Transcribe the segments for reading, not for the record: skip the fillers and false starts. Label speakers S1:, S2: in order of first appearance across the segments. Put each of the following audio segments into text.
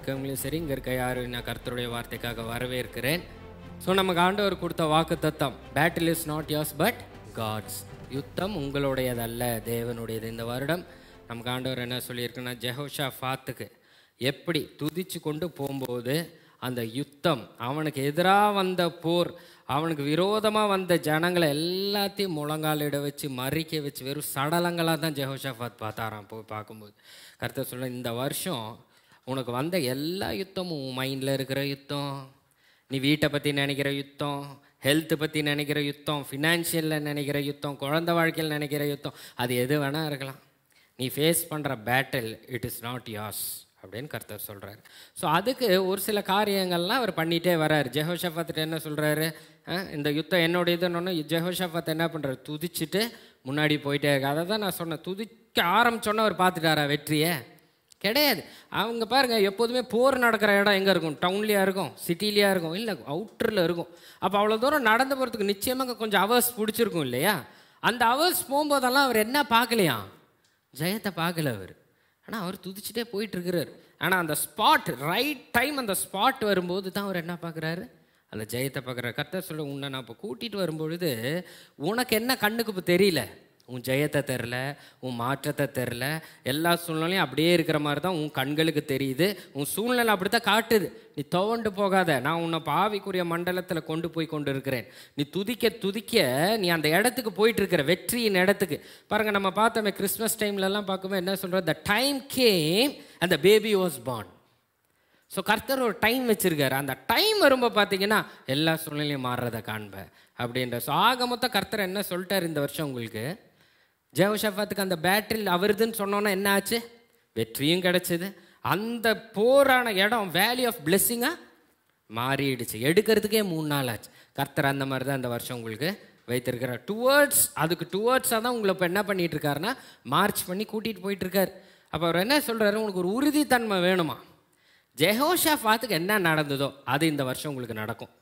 S1: இருக்கவங்களையும் சரி, இங்கே இருக்க யாரும் நான் கர்த்தருடைய வார்த்தைக்காக வரவேற்கிறேன். ஸோ நமக்கு ஆண்டவர் கொடுத்த வாக்கு தத்தம், battle is not yours but God's. யுத்தம் உங்களுடையதல்ல, தேவனுடையது. இந்த வருடம் நமக்கு ஆண்டவர் என்ன சொல்லியிருக்குன்னா, ஜெஹோஷாபாத்துக்கு எப்படி துதிச்சு கொண்டு போகும்போது அந்த யுத்தம், அவனுக்கு எதிராக வந்த போர், அவனுக்கு விரோதமாக வந்த ஜனங்களை எல்லாத்தையும் முழங்காலிட வச்சு மறிக்க வச்சு வெறும் சடலங்களாக தான் ஜெஹோஷாபாத் பார்த்தாராம். போய் பார்க்கும்போது கர்த்தர் சொல்ல, இந்த வருஷம் உனக்கு வந்த எல்லா யுத்தமும், உன் மைண்டில் இருக்கிற யுத்தம், நீ வீட்டை பற்றி நினைக்கிற யுத்தம், ஹெல்த்து பற்றி நினைக்கிற யுத்தம், ஃபினான்ஷியலில் நினைக்கிற யுத்தம், குழந்தை வாழ்க்கையில் நினைக்கிற யுத்தம், அது எது வேணால் இருக்கலாம். நீ ஃபேஸ் பண்ணுற பேட்டில் இட் இஸ் நாட் யார்ஸ் அப்படின்னு கர்த்தர் சொல்கிறார். ஸோ அதுக்கு ஒரு சில காரியங்கள்லாம் அவர் பண்ணிகிட்டே வர்றார். ஜெஹோஷாபாத்துட்டு என்ன சொல்கிறாரு, இந்த யுத்தம் என்னோட இதுன்னு ஜெஹோஷாபாத் என்ன பண்ணுறாரு, துதிச்சுட்டு முன்னாடி போயிட்டே இருக்கு. அதை தான் நான் சொன்னேன், துதிக்க ஆரம்பிச்சோன்னே அவர் பார்த்துட்டாரா வெற்றியை? கிடையாது. அவங்க பாருங்கள், எப்போதுமே போர் நடக்கிற இடம் எங்கே இருக்கும்? டவுன்லேயா இருக்கும், சிட்டிலேயா இருக்கும், இல்லை அவுட்டரில் இருக்கும். அப்போ அவ்வளோ தூரம் நடந்து போகிறதுக்கு நிச்சயமாக கொஞ்சம் அவர்ஸ் பிடிச்சிருக்கும் இல்லையா? அந்த அவர்ஸ் போகும்போதெல்லாம் அவர் என்ன பார்க்கலையா? ஜெயத்தை பார்க்கல அவர். ஆனால் அவர் துதிச்சுட்டே போயிட்டுருக்கிறார். ஆனால் அந்த ஸ்பாட், ரைட் டைம், அந்த ஸ்பாட் வரும்போது தான் அவர் என்ன பார்க்குறாரு, அந்த ஜெயத்தை பார்க்குறாரு. கர்த்தர் சொல்ல, உன்னை நான் இப்போ கூட்டிகிட்டு வரும்பொழுது உனக்கு என்ன கண்ணுக்கு இப்போ தெரியல, உன் ஜெயத்தை தெரில, உன் மாற்றத்தை தெரில, எல்லா சூழ்நிலையும் அப்படியே இருக்கிற மாதிரி தான் உன் கண்களுக்கு தெரியுது. உன் சூழ்நிலை அப்படி தான் காட்டுது. நீ துவண்டு போகாத, நான் உன்னை பாவிக்குரிய மண்டலத்தில் கொண்டு போய் கொண்டு இருக்கிறேன். நீ துதிக்க துதிக்க நீ அந்த இடத்துக்கு போயிட்டுருக்கிற, வெற்றியின் இடத்துக்கு. பாருங்கள், நம்ம பார்த்தோமே கிறிஸ்மஸ் டைம்லலாம் பார்க்கும்போது என்ன சொல்கிறோம், the time game and the baby was born. So கர்த்தர் ஒரு டைம் வச்சுருக்காரு. அந்த டைம் வரும்போது பார்த்தீங்கன்னா எல்லா சூழ்நிலையும் மாறுறதை காண்பேன் அப்படின்ற. ஸோ ஆக மொத்தம் கர்த்தர் என்ன சொல்லிட்டார் இந்த வருஷம் உங்களுக்கு, ஜெஹோஷாபாத்துக்கு அந்த பேட்டில் அவருதுன்னு சொன்னோன்னா என்ன ஆச்சு? வெற்றியும் கிடச்சிது. அந்த போரான இடம் வேலி ஆஃப் பிளெஸ்ஸிங்காக மாறிடுச்சு. எடுக்கிறதுக்கே 3 நாள் ஆச்சு. கர்த்தர் அந்த மாதிரி தான் இந்த வருஷம் உங்களுக்கு வைத்திருக்கிறார். டுவர்ட்ஸாக தான் உங்களை இப்போ என்ன பண்ணிகிட்டு இருக்காருன்னா, மார்ச் பண்ணி கூட்டிகிட்டு போயிட்டுருக்கார். அப்போ அவர் என்ன சொல்கிறாரு, உனக்கு ஒரு உறுதித்தன்மை வேணுமா? ஜெஹோஷாபாத்துக்கு என்ன நடந்ததோ அது இந்த வருஷம் உங்களுக்கு நடக்கும்.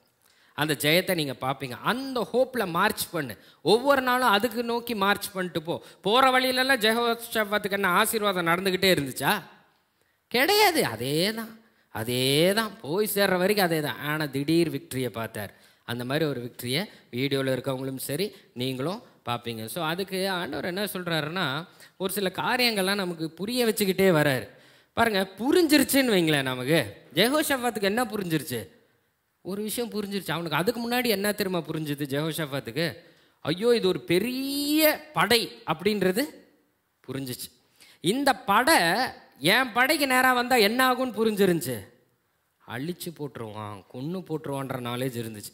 S1: அந்த ஜெயத்தை நீங்கள் பார்ப்பீங்க. அந்த ஹோப்பில் மார்ச் பண்ணு. ஒவ்வொரு நாளும் அதுக்கு நோக்கி மார்ச் பண்ணிட்டு போகிற வழியிலலாம் ஜெஹோஷாபாத்துக்கு என்ன ஆசீர்வாதம் நடந்துக்கிட்டே இருந்துச்சா? கிடையாது. அதே தான் போய் சேர்ற வரைக்கும் அதே தான். ஆனால் திடீர் விக்ட்ரியை பார்த்தார். அந்த மாதிரி ஒரு விக்ட்ரியை வீடியோவில் இருக்கவங்களும் சரி நீங்களும் பார்ப்பீங்க. ஸோ அதுக்கு ஆண்டவர் என்ன சொல்கிறாருன்னா, ஒரு சில காரியங்கள்லாம் நமக்கு புரிய வச்சுக்கிட்டே வர்றாரு. பாருங்கள், புரிஞ்சிருச்சுன்னு வைங்களேன். நமக்கு ஜெஹோஷாபாத்துக்கு என்ன புரிஞ்சிருச்சு? ஒரு விஷயம் புரிஞ்சிருச்சு. அவனுக்கு அதுக்கு முன்னாடி என்ன தெரியுமா புரிஞ்சுது ஜெஹோஷாபாத்துக்கு? ஐயோ, இது ஒரு பெரிய படை அப்படின்றது புரிஞ்சிச்சு. இந்த படை என் படைக்கு நேராக வந்தால் என்ன ஆகும்னு புரிஞ்சிருந்துச்சு. அழிச்சு போட்டுருவான், கொன்று போட்டுருவான்ற நாலேஜ் இருந்துச்சு.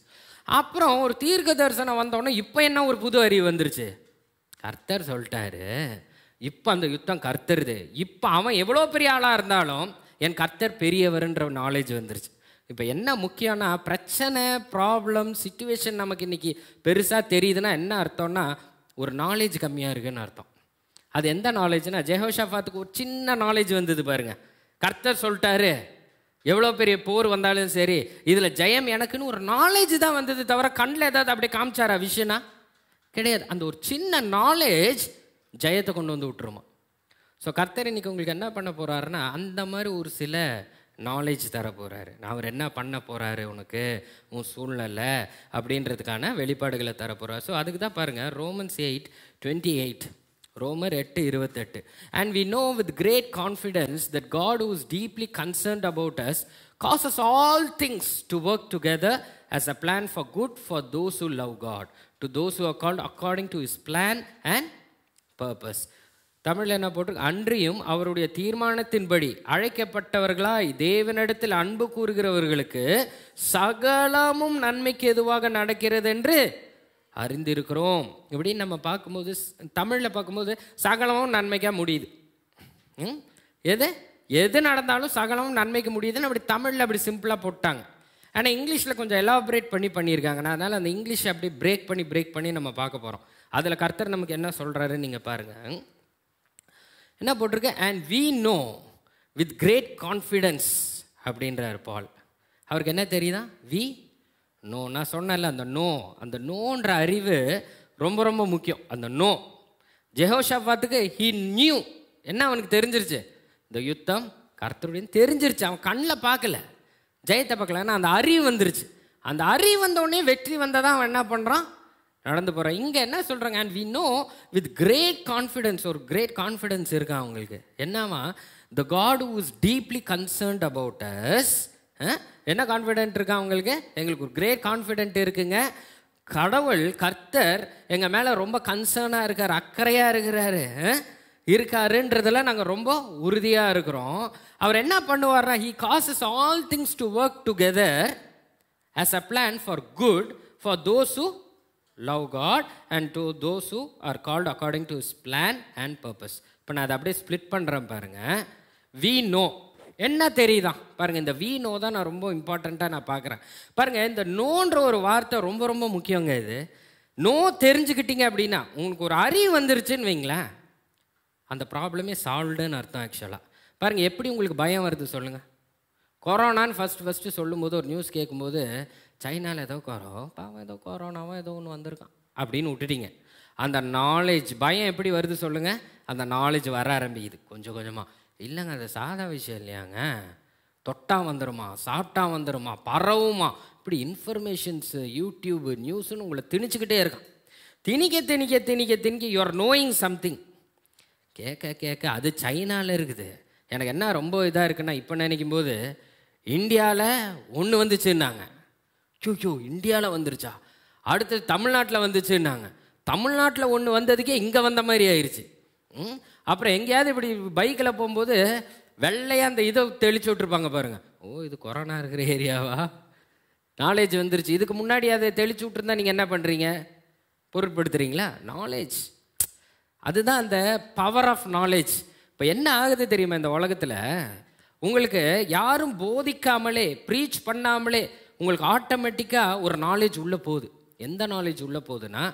S1: அப்புறம் ஒரு தீர்க்க தரிசனம் வந்தோடனே இப்போ என்ன ஒரு புது அறிவு வந்துருச்சு. கர்த்தர் சொல்லிட்டாரு, இப்போ அந்த யுத்தம் கர்த்தருது. இப்போ அவன் எவ்வளோ பெரிய ஆளாக இருந்தாலும் என் கர்த்தர் பெரியவர்ன்ற நாலேஜ் வந்துருச்சு. இப்போ என்ன முக்கியம்னா, பிரச்சனை, ப்ராப்ளம், சிச்சுவேஷன் நமக்கு இன்றைக்கி பெருசாக தெரியுதுன்னா என்ன அர்த்தம்னா, ஒரு நாலேஜ் கம்மியாக இருக்குதுன்னு அர்த்தம். அது எந்த நாலேஜ்னா, ஜெஹோஷாபாத்துக்கு ஒரு சின்ன நாலேஜ் வந்தது பாருங்கள். கர்த்தர் சொல்லிட்டாரு, எவ்வளோ பெரிய போர் வந்தாலும் சரி இதில் ஜெயம் எனக்குன்னு ஒரு நாலேஜ் தான் வந்தது தவிர கண்ணில் ஏதாவது அப்படியே காமிச்சாரா விஷயம்னா கிடையாது. அந்த ஒரு சின்ன நாலேஜ் ஜெயத்தை கொண்டு வந்து விட்டுருமா. ஸோ கர்த்தர் இன்றைக்கி உங்களுக்கு என்ன பண்ண போகிறாருன்னா, அந்த மாதிரி ஒரு சில நாலேஜ் தர போகிறாரு. அவர் என்ன பண்ண போகிறாரு உனக்கு, உன் சூழ்நிலை அப்படின்றதுக்கான வெளிப்பாடுகளை தர போகிறார். ஸோ அதுக்கு தான் பாருங்கள், ரோமன்ஸ் 8:28, ரோமர் 8:28. And we know with great confidence that God, who is deeply concerned about us, causes all things to work together as a plan for good for those who love God, to those who are called according to his plan and purpose. தமிழில் என்ன போட்டிருக்கு, அன்றியும் அவருடைய தீர்மானத்தின்படி அழைக்கப்பட்டவர்களாய் தேவனிடத்தில் அன்பு கூறுகிறவர்களுக்கு சகலமும் நன்மைக்கு எதுவாக நடக்கிறது என்று அறிந்திருக்கிறோம். இப்படின்னு நம்ம பார்க்கும்போது, தமிழில் பார்க்கும்போது சகலமும் நன்மைக்காக முடியுது. எது நடந்தாலும் சகலமும் நன்மைக்கு முடியுதுன்னு அப்படி தமிழில் அப்படி சிம்பிளாக போட்டாங்க. ஆனால் இங்கிலீஷில் கொஞ்சம் எலாபரேட் பண்ணியிருக்காங்க. அதனால் அந்த இங்கிலீஷை அப்படி பிரேக் பண்ணி நம்ம பார்க்க போகிறோம். அதில் கர்த்தர் நமக்கு என்ன சொல்கிறாருன்னு நீங்கள் பாருங்கள். என்ன போட்டிருக்கு, and we know with great confidence அப்படின்றார் பால். அவருக்கு என்ன தெரியுதா, வி நோ. நான் சொன்னேன்ல, அந்த நோன்ற அறிவு ரொம்ப ரொம்ப முக்கியம். அந்த நோ ஜெஹோஷாபாத்துக்கு ஹி நியூ, என்ன அவனுக்கு தெரிஞ்சிருச்சு, இந்த யுத்தம் கர்த்தருடைய தெரிஞ்சிருச்சு. அவன் கண்ணில் பார்க்கல, ஜெயத்தை பார்க்கல, ஆனால் அந்த அறிவு வந்துருச்சு. அந்த அறிவு வந்தோடனே வெற்றி வந்ததான் அவன் என்ன பண்ணுறான், நடந்து போகிறான். இங்கே என்ன சொல்கிறாங்க, and we know with great confidence, ஒரு கிரேட் கான்ஃபிடென்ஸ் இருக்கா அவங்களுக்கு. என்னவா, the God who is deeply concerned about us. என்ன கான்ஃபிடென்ட் இருக்கா அவங்களுக்கு, எங்களுக்கு ஒரு கிரேட் கான்ஃபிடென்ட் இருக்குங்க. கடவுள் கர்த்தர் எங்கள் மேலே ரொம்ப கன்சர்னாக இருக்கார், அக்கறையாக இருக்காருன்றதுல நாங்கள் ரொம்ப உறுதியாக இருக்கிறோம். அவர் என்ன பண்ணுவார்னா, he causes all things to work together as a plan for good for those who love God and to those who are called according to his plan and purpose. இப்போ நான் அதை அப்படியே ஸ்ப்ளிட் பண்ணுறேன் பாருங்கள். we know என்ன தெரியுதான் பாருங்கள், இந்த we know தான் நான் ரொம்ப இம்பார்ட்டண்ட்டாக நான் பார்க்குறேன். பாருங்கள், இந்த நோன்ற ஒரு வார்த்தை ரொம்ப ரொம்ப முக்கியங்க. இது நோ தெரிஞ்சுக்கிட்டீங்க அப்படின்னா, உங்களுக்கு ஒரு அறிவு வந்துருச்சுன்னு வைங்களேன், அந்த ப்ராப்ளமே சால்வ்டுன்னு அர்த்தம். ஆக்சுவலாக பாருங்கள், எப்படி உங்களுக்கு பயம் வருது சொல்லுங்கள். கொரோனான்னு ஃபஸ்ட்டு சொல்லும்போது, ஒரு நியூஸ் கேட்கும்போது, சைனாவில் ஏதோ பாவம் ஏதோ கொரோனாவோ ஏதோ ஒன்று வந்திருக்கான் அப்படின்னு விட்டுட்டீங்க. அந்த நாலேஜ், பயம் எப்படி வருது சொல்லுங்கள், அந்த நாலேஜ் வர ஆரம்பிக்குது கொஞ்சம் கொஞ்சமாக. இல்லைங்க, அது சாதா விஷயம் இல்லையாங்க, தொட்டா வந்துடுமா, சாப்பிட்டா வந்துடுமா, பரவுமா, இப்படி இன்ஃபர்மேஷன்ஸு யூடியூப் நியூஸுன்னு உங்களை திணிச்சுக்கிட்டே இருக்கான். திணிக்க யூ ஆர் நோயிங் சம்திங். கேட்க அது சைனாவில் இருக்குது. எனக்கு என்ன ரொம்ப இதாக இருக்குன்னா, இப்போ நினைக்கும் போது இந்தியாவில் ஒன்று வந்துச்சுன்னாங்க, இந்தியாவில் வந்துருச்சா, அடுத்தது தமிழ்நாட்டில் வந்துச்சுன்னாங்க, தமிழ்நாட்டில் ஒன்று வந்ததுக்கே இங்கே வந்த மாதிரி ஆயிடுச்சு. அப்புறம் எங்கேயாவது இப்படி பைக்கில் போகும்போது வெள்ளையாக அந்த இதை தெளிச்சு விட்ருப்பாங்க பாருங்கள், ஓ இது கொரோனா இருக்கிற ஏரியாவா, நாலேஜ் வந்துருச்சு. இதுக்கு முன்னாடி அதை தெளிச்சு விட்ருந்தா நீங்கள் என்ன பண்ணுறீங்க, பொருட்படுத்துகிறீங்களா? நாலேஜ், அதுதான் அந்த பவர் ஆஃப் நாலேஜ். இப்போ என்ன ஆகுது தெரியுமா, இந்த உலகத்தில் உங்களுக்கு யாரும் போதிக்காமலே, ப்ரீச் பண்ணாமலே உங்களுக்கு ஆட்டோமேட்டிக்காக ஒரு நாலேஜ் உள்ளே போகுது. எந்த நாலேஜ் உள்ளே போகுதுன்னா,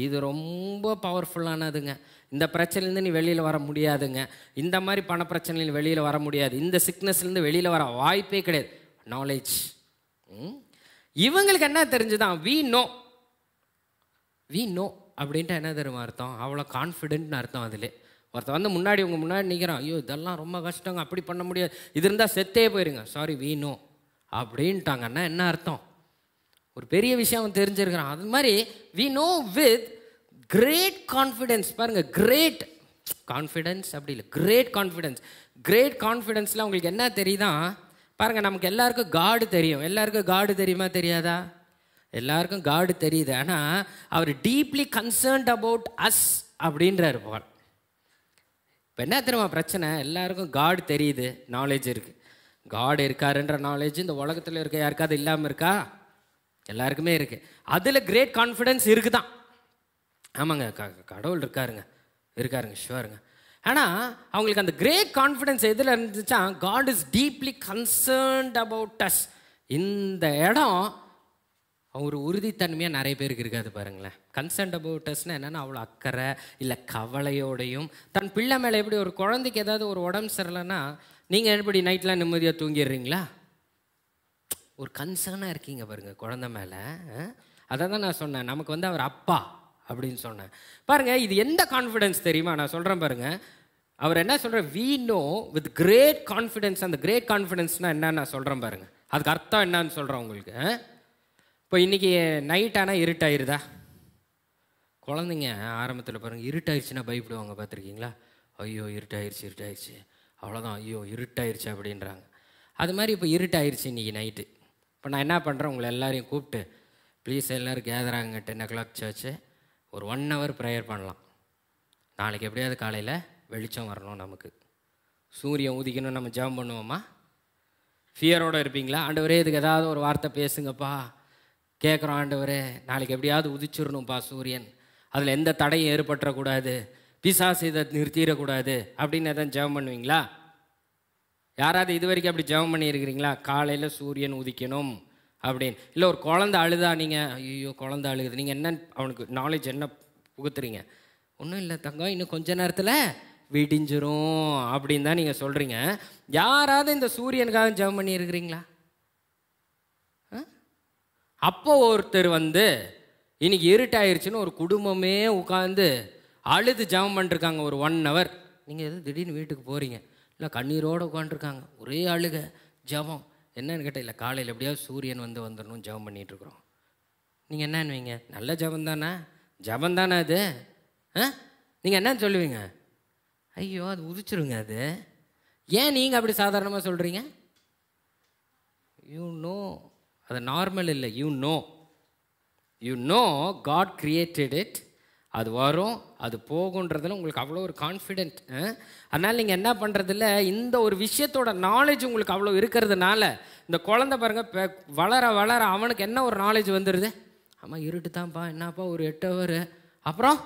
S1: இது ரொம்ப பவர்ஃபுல்லானதுங்க, இந்த பிரச்சனைலேருந்து நீ வெளியில் வர முடியாதுங்க, இந்த மாதிரி பண பிரச்சனையில் வெளியில் வர முடியாது, இந்த சிக்னஸ்லேருந்து வெளியில் வர வாய்ப்பே கிடையாது. நாலேஜ். இவங்களுக்கு என்ன தெரிஞ்சுதான், வி நோ அப்படின்ட்டு என்ன தெரியுமா அர்த்தம், அவ்வளோ கான்ஃபிடென்ட்னு அர்த்தம். அதில் ஒருத்தர் வந்து முன்னாடி உங்கள் முன்னாடி நிற்கிறான், ஐயோ இதெல்லாம் ரொம்ப கஷ்டங்க, அப்படி பண்ண முடியாது, இது இருந்தால் செத்தே போயிருங்க, சாரி வி நோ அப்படின்ட்டாங்கன்னா என்ன அர்த்தம், ஒரு பெரிய விஷயம் அவன் தெரிஞ்சிருக்கிறான். அது மாதிரி we know with great confidence. பாருங்கள், கிரேட் கான்ஃபிடென்ஸ் அப்படி இல்லை, கிரேட் கான்ஃபிடென்ஸ். கிரேட் கான்ஃபிடென்ஸில் உங்களுக்கு என்ன தெரியுதான் பாருங்கள், நமக்கு எல்லாருக்கும் காடு தெரியும். எல்லாருக்கும் காடு தெரியுமா தெரியாதா? எல்லாருக்கும் காடு தெரியுது. ஆனால் அவர் டீப்லி கன்சர்ன்ட் அபவுட் அஸ் அப்படின்றார் பால். இப்போ என்ன தெரியுமா பிரச்சனை, எல்லாருக்கும் காடு தெரியுது, நாலேஜ் இருக்குது, காடு இருக்காருன்ற நாலேஜ் இந்த உலகத்தில் இருக்க யாருக்காவது இல்லாமல் இருக்கா? எல்லாருக்குமே இருக்குது. அதில் கிரேட் கான்ஃபிடென்ஸ் இருக்குதான். ஆமாங்க, கடவுள் இருக்காருங்க ஷுவருங்க. ஆனால் அவங்களுக்கு அந்த கிரேட் கான்ஃபிடென்ஸ் எதில் இருந்துச்சா, God is deeply concerned about us. இந்த இடம் ஒரு உறுதித்தன்மையாக நிறைய பேருக்கு இருக்காது பாருங்களேன். கன்சர்ன்ட் அபவுட் அஸ்னால் என்னென்னா, அவ்வளோ அக்கறை இல்லை கவலையோடையும், தன் பிள்ளை மேலே எப்படி ஒரு குழந்தைக்கு ஏதாவது ஒரு உடம்பு சரியில்லைன்னா நீங்கள் எப்படி நைட்லாம் நிம்மதியாக தூங்கிடுறீங்களா? ஒரு கன்சர்னாக இருக்கீங்க பாருங்கள் குழந்தை மேலே. அதை தான் நான் சொன்னேன், நமக்கு வந்து அவர் அப்பா அப்படின்னு சொன்னேன். பாருங்கள், இது எந்த கான்ஃபிடென்ஸ் தெரியுமா, நான் சொல்கிறேன் பாருங்கள். அவர் என்ன சொல்கிற, we know with great confidence. அந்த கிரேட் கான்ஃபிடென்ஸ்னால் என்னன்னு நான் சொல்கிறேன் பாருங்கள், அதுக்கு அர்த்தம் என்னன்னு சொல்கிறேன் உங்களுக்கு. இப்போ இன்றைக்கி நைட் ஆனால் இருட்டாயிருதா? குழந்தைங்க ஆரம்பத்தில் பாருங்கள், இருட்டாயிருச்சுன்னா பயப்படுவாங்க, பார்த்துருக்கீங்களா? ஐயோ இருட்டாயிருச்சு அவ்வளோதான், ஐயோ இருட்டாயிருச்சு அப்படின்றாங்க. அது மாதிரி இப்போ இருட்டாயிருச்சு இன்றைக்கி நைட்டு. இப்போ நான் என்ன பண்ணுறேன், உங்களை எல்லாரையும் கூப்பிட்டு, ப்ளீஸ் எல்லோரும் கேதராங்க 10 o'clock சர்ச்சு, ஒரு 1 hour ப்ரேயர் பண்ணலாம். நாளைக்கு எப்படியாவது காலையில் வெளிச்சம் வரணும், நமக்கு சூரியன் ஊதிக்கணும், நம்ம ஜெபம் பண்ணுவோமா? ஃபியரோடு இருப்பீங்களா? ஆண்டவரே இதுக்கு ஏதாவது ஒரு வார்த்தை பேசுங்கப்பா, கேட்குறோம் ஆண்டவரே, நாளைக்கு எப்படியாவது உதிச்சிடணும்ப்பா சூரியன், அதில் எந்த தடையும் ஏற்பட்டுறக்கூடாது, பிசாசு இதை நிறுத்திடக்கூடாது அப்படின்னு எதாவது ஜெபம் பண்ணுவீங்களா? யாராவது இது வரைக்கும் அப்படி ஜெபம் பண்ணியிருக்கிறீங்களா? காலையில் சூரியன் உதிக்கணும் அப்படின்னு. இல்லை ஒரு குழந்தை அழுதா, நீங்கள் ஐயோ குழந்தை அழுகுது, நீங்கள் என்ன அவனுக்கு நாலேஜ் என்ன புகுத்துறீங்க? ஒன்றும் இல்லை தங்கம், இன்னும் கொஞ்ச நேரத்தில் விடிஞ்சிரும் அப்படின்னு தான் நீங்கள் சொல்கிறீங்க. யாராவது இந்த சூரியனுக்காக ஜெபம் பண்ணியிருக்கிறீங்களா? அப்போ ஒருத்தர் வந்து இன்னைக்கு இருட்டாயிருச்சுன்னு ஒரு குடும்பமே உட்காந்து அழுது ஜெபம் பண்ணிருக்காங்க ஒரு 1 hour. நீங்கள் எது திடீர்னு வீட்டுக்கு போகிறீங்க, இல்லை கண்ணீரோடு உட்காந்துருக்காங்க, ஒரே அழுக, ஜபம். என்னன்னு கேட்டால், இல்லை காலையில் எப்படியாவது சூரியன் வந்துடணும் ஜபம் பண்ணிகிட்ருக்குறோம். நீங்கள் என்னன்னுவீங்க? நல்ல ஜபம் தானே, ஜபம் தானே அது? நீங்கள் என்னன்னு சொல்லுவீங்க? ஐயோ அது உதிச்சிருங்க அது. ஏன் நீங்கள் அப்படி சாதாரணமாக சொல்கிறீங்க? யூ நோ அது நார்மல் இல்லை. You know God created it. அது வரும், அது போகுன்றதுல உங்களுக்கு அவ்வளோ ஒரு கான்ஃபிடென்ட். அதனால் நீங்கள் என்ன பண்ணுறதில்ல, இந்த ஒரு விஷயத்தோட நாலேஜ் உங்களுக்கு அவ்வளோ இருக்கிறதுனால, இந்த குழந்தை பாருங்கள் வளர வளர அவனுக்கு என்ன ஒரு நாலேஜ் வந்துடுது. ஆமாம் இருட்டு தான்ப்பா, என்னப்பா ஒரு 8 hour, அப்புறம்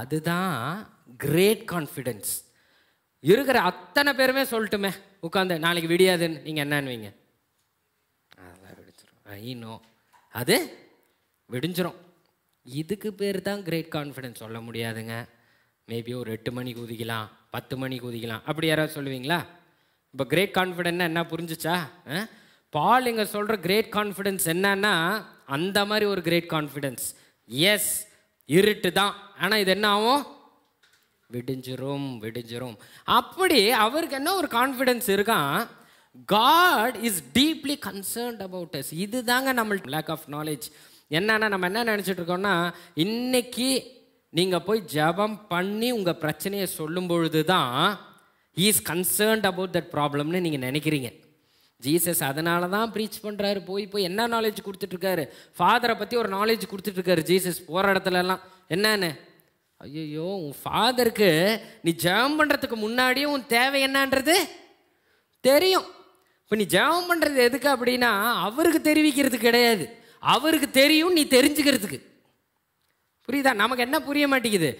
S1: அதுதான் கிரேட் கான்ஃபிடென்ஸ். இருக்கிற அத்தனை பேருமே சொல்லட்டுமே உட்காந்து நாளைக்கு விடியாதுன்னு, நீங்கள் என்னன்னுவீங்க? அதெல்லாம் விடிஞ்சிரும். இன்னும் அது விடிஞ்சிரும். இதுக்கு பேர் தான் கிரேட் கான்ஃபிடென்ஸ். சொல்ல முடியாதுங்க. மேபி ஒரு 8 மணிக்கு ஊதிக்கலாம், 10 மணிக்கு ஊதிக்கலாம், அப்படி யாராவது சொல்லுவீங்களா? இப்போ கிரேட் கான்ஃபிடென்ட்னா என்ன புரிஞ்சிச்சா? பால் இங்கே சொல்கிற கிரேட் கான்ஃபிடென்ஸ் என்னன்னா அந்த மாதிரி ஒரு கிரேட் கான்ஃபிடென்ஸ். எஸ் இருட்டு தான், ஆனால் இது என்ன ஆகும்? விடிஞ்சிரும். அப்படி அவருக்கு என்ன ஒரு கான்ஃபிடென்ஸ் இருக்கான், God is deeply concerned about us. இது தாங்க நம்மளுக்கு லேக் ஆஃப் நாலேஜ். என்னன்னா நம்ம என்ன நினச்சிட்டு இருக்கோம்னா, இன்னைக்கு நீங்கள் போய் ஜபம் பண்ணி உங்கள் பிரச்சனையை சொல்லும் பொழுது தான் he is concerned about that problemன்னு நீங்கள் நினைக்கிறீங்க. ஜீசஸ் அதனால தான் ப்ரீச் பண்ணுறாரு. போய் என்ன நாலேஜ் கொடுத்துட்ருக்காரு? ஃபாதரை பற்றி ஒரு நாலேஜ் கொடுத்துட்ருக்காரு ஜீசஸ் போகிற இடத்துலலாம். என்னன்னு, ஐயோ உன் ஃபாதருக்கு நீ ஜெபம் பண்ணுறதுக்கு முன்னாடியே உன் தேவை என்னன்றது தெரியும். இப்போ நீ ஜெபம் பண்ணுறது எதுக்கு அப்படின்னா அவருக்கு தெரிவிக்கிறது கிடையாது, அவருக்கு தெரியும் நீ தெரிஞ்சுக்கிறதுக்கு. புரியுதா? நமக்கு என்ன புரிய மாட்டேங்குது,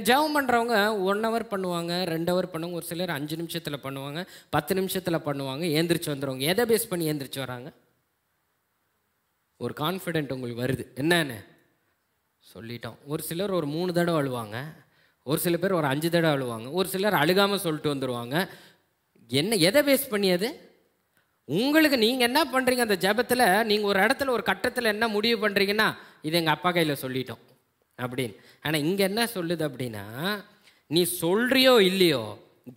S1: ஜெபம் பண்ணுறவங்க 1 hour பண்ணுவாங்க, 2 hour பண்ணுவாங்க, ஒரு சிலர் 5 நிமிஷத்தில் பண்ணுவாங்க, 10 நிமிஷத்தில் பண்ணுவாங்க, ஏந்திரிச்சு வந்துடுவாங்க. எதை பேஸ் பண்ணி ஏந்திரிச்சு வராங்க? ஒரு கான்ஃபிடென்ட் உங்களுக்கு வருது, என்னன்னு சொல்லிட்டோம். ஒரு சிலர் ஒரு 3 தடவை அழுவாங்க, ஒரு சில பேர் ஒரு 5 தடவை அழுவாங்க, ஒரு சிலர் அழுகாமல் சொல்லிட்டு வந்துடுவாங்க. என்ன எதை பேஸ் பண்ணியது? உங்களுக்கு நீங்கள் என்ன பண்ணுறீங்க அந்த ஜபத்தில்? நீங்கள் ஒரு இடத்துல ஒரு கட்டத்தில் என்ன முடிவு பண்ணுறீங்கன்னா, இது எங்கள் அப்பா கையில் சொல்லிட்டோம் அப்படின்னு. ஆனால் இங்கே என்ன சொல்லுது அப்படின்னா, நீ சொல்கிறியோ இல்லையோ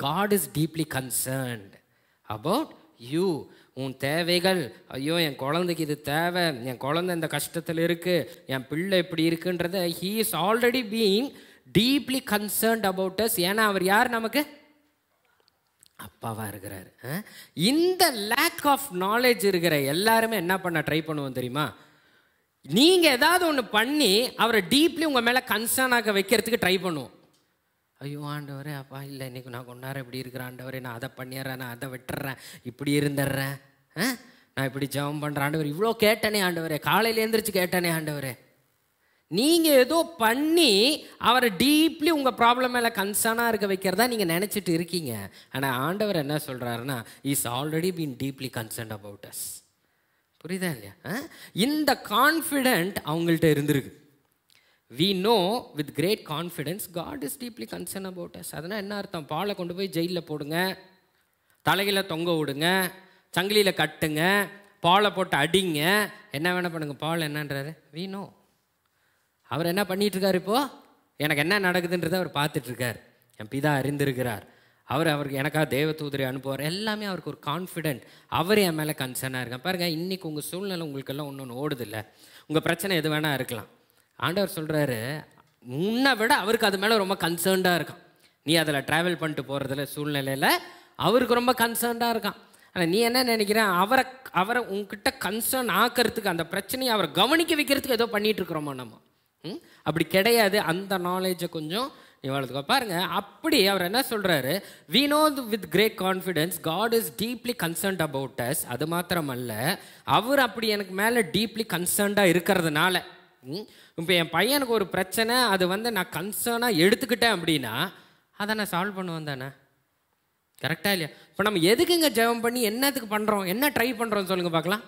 S1: God is deeply concerned about you. உன் தேவைகள், ஐயோ என் குழந்தைக்கு இது தேவை, என் குழந்தை இந்த கஷ்டத்தில் இருக்குது, என் பிள்ளை இப்படி இருக்குன்றத he is already being deeply concerned about us. ஏன்னா அவர் யார்? நமக்கு அப்பாவாக இருக்கிறாரு. இந்த லேக் ஆஃப் நாலேஜ் இருக்கிற எல்லாருமே என்ன பண்ண ட்ரை பண்ணுவோம் தெரியுமா? நீங்கள் ஏதாவது ஒன்று பண்ணி அவரை டீப்லி உங்கள் மேலே கன்சர்ன் ஆக வைக்கிறதுக்கு ட்ரை பண்ணுவோம். ஐயோ ஆண்டவரே, அப்பா இல்லை இன்றைக்கி நான் கொண்டாட இப்படி இருக்கிறேன் ஆண்டவரே, நான் அதை பண்ணிடுறேன், நான் அதை விட்டுறேன், இப்படி இருந்துடுறேன், நான் இப்படி ஜெபம் பண்ணுறேன் ஆண்டவர், இவ்வளோ கேட்டனே ஆண்டவரே, காலையில் எழுந்திரிச்சு கேட்டனே ஆண்டவரே. நீங்கள் ஏதோ பண்ணி அவரை டீப்லி உங்கள் ப்ராப்ளம் மேலே கன்சர்னாக இருக்க வைக்கிறதா நீங்கள் நினச்சிட்டு இருக்கீங்க. ஆனால் ஆண்டவர் என்ன சொல்கிறாருன்னா, is already been deeply concerned about as. புரியுதா இல்லையா? இந்த கான்ஃபிடென்ட் அவங்கள்ட்ட இருந்திருக்கு. we know with great confidence God is deeply concerned about us. அதனால் என்ன அர்த்தம்? பாலை கொண்டு போய் ஜெயிலில் போடுங்க, தலையில் தொங்க விடுங்க, சங்கிலியில் கட்டுங்க, பாலை போட்டு அடிங்க, என்ன வேணால் பண்ணுங்க. பால் என்னன்றாரு? we know. அவர் என்ன பண்ணிகிட்ருக்கார்? இப்போது எனக்கு என்ன நடக்குதுன்றதை அவர் பார்த்துட்ருக்கார். என் பிதா அறிந்திருக்கிறார். அவருக்கு எனக்காக தேவ தூதரை அனுப்புவார். எல்லாமே அவருக்கு ஒரு கான்ஃபிடென்ட். அவர் என் மேலே கன்சர்னாக இருக்கேன். பாருங்கள், இன்றைக்கி உங்கள் சூழ்நிலை உங்களுக்கெல்லாம் ஒன்று ஓடுதில்லை. உங்கள் பிரச்சனை எது வேணால் இருக்கலாம். ஆண்டவர் சொல்கிறாரு, முன்னை விட அவருக்கு அது மேலே ரொம்ப கன்சர்ன்டாக இருக்கான். நீ அதில் ட்ராவல் பண்ணிட்டு போகிறதுல சூழ்நிலையில் அவருக்கு ரொம்ப கன்சர்ன்டாக இருக்கான். ஆனால் நீ என்ன நினைக்கிறேன்? அவரை உங்ககிட்ட கன்சர்ன் ஆக்கிறதுக்கு, அந்த பிரச்சனையை அவரை கவனிக்க வைக்கிறதுக்கு ஏதோ பண்ணிகிட்ருக்குறோமா நம்ம? அப்படி கிடையாது. அந்த நாலேஜை கொஞ்சம் நீ வளர்த்துக்கோ. பாருங்கள், அப்படி அவர் என்ன சொல்கிறாரு, we know with great confidence God is deeply concerned about us. அது மாத்திரமல்ல, அவர் அப்படி எனக்கு மேலே டீப்லி கன்சர்ன்டாக இருக்கிறதுனால, இப்போ என் பையனுக்கு ஒரு பிரச்சனை, அது நான் கன்சர்னாக எடுத்துக்கிட்டேன் அப்படின்னா அதை நான் சால்வ் பண்ணுவேன் தானே? கரெக்டாக இல்லையா? இப்போ நம்ம எதுக்குங்க ஜெபம் பண்ணி என்னத்துக்கு பண்ணுறோம், என்ன ட்ரை பண்ணுறோம் சொல்லுங்கள் பார்க்கலாம்.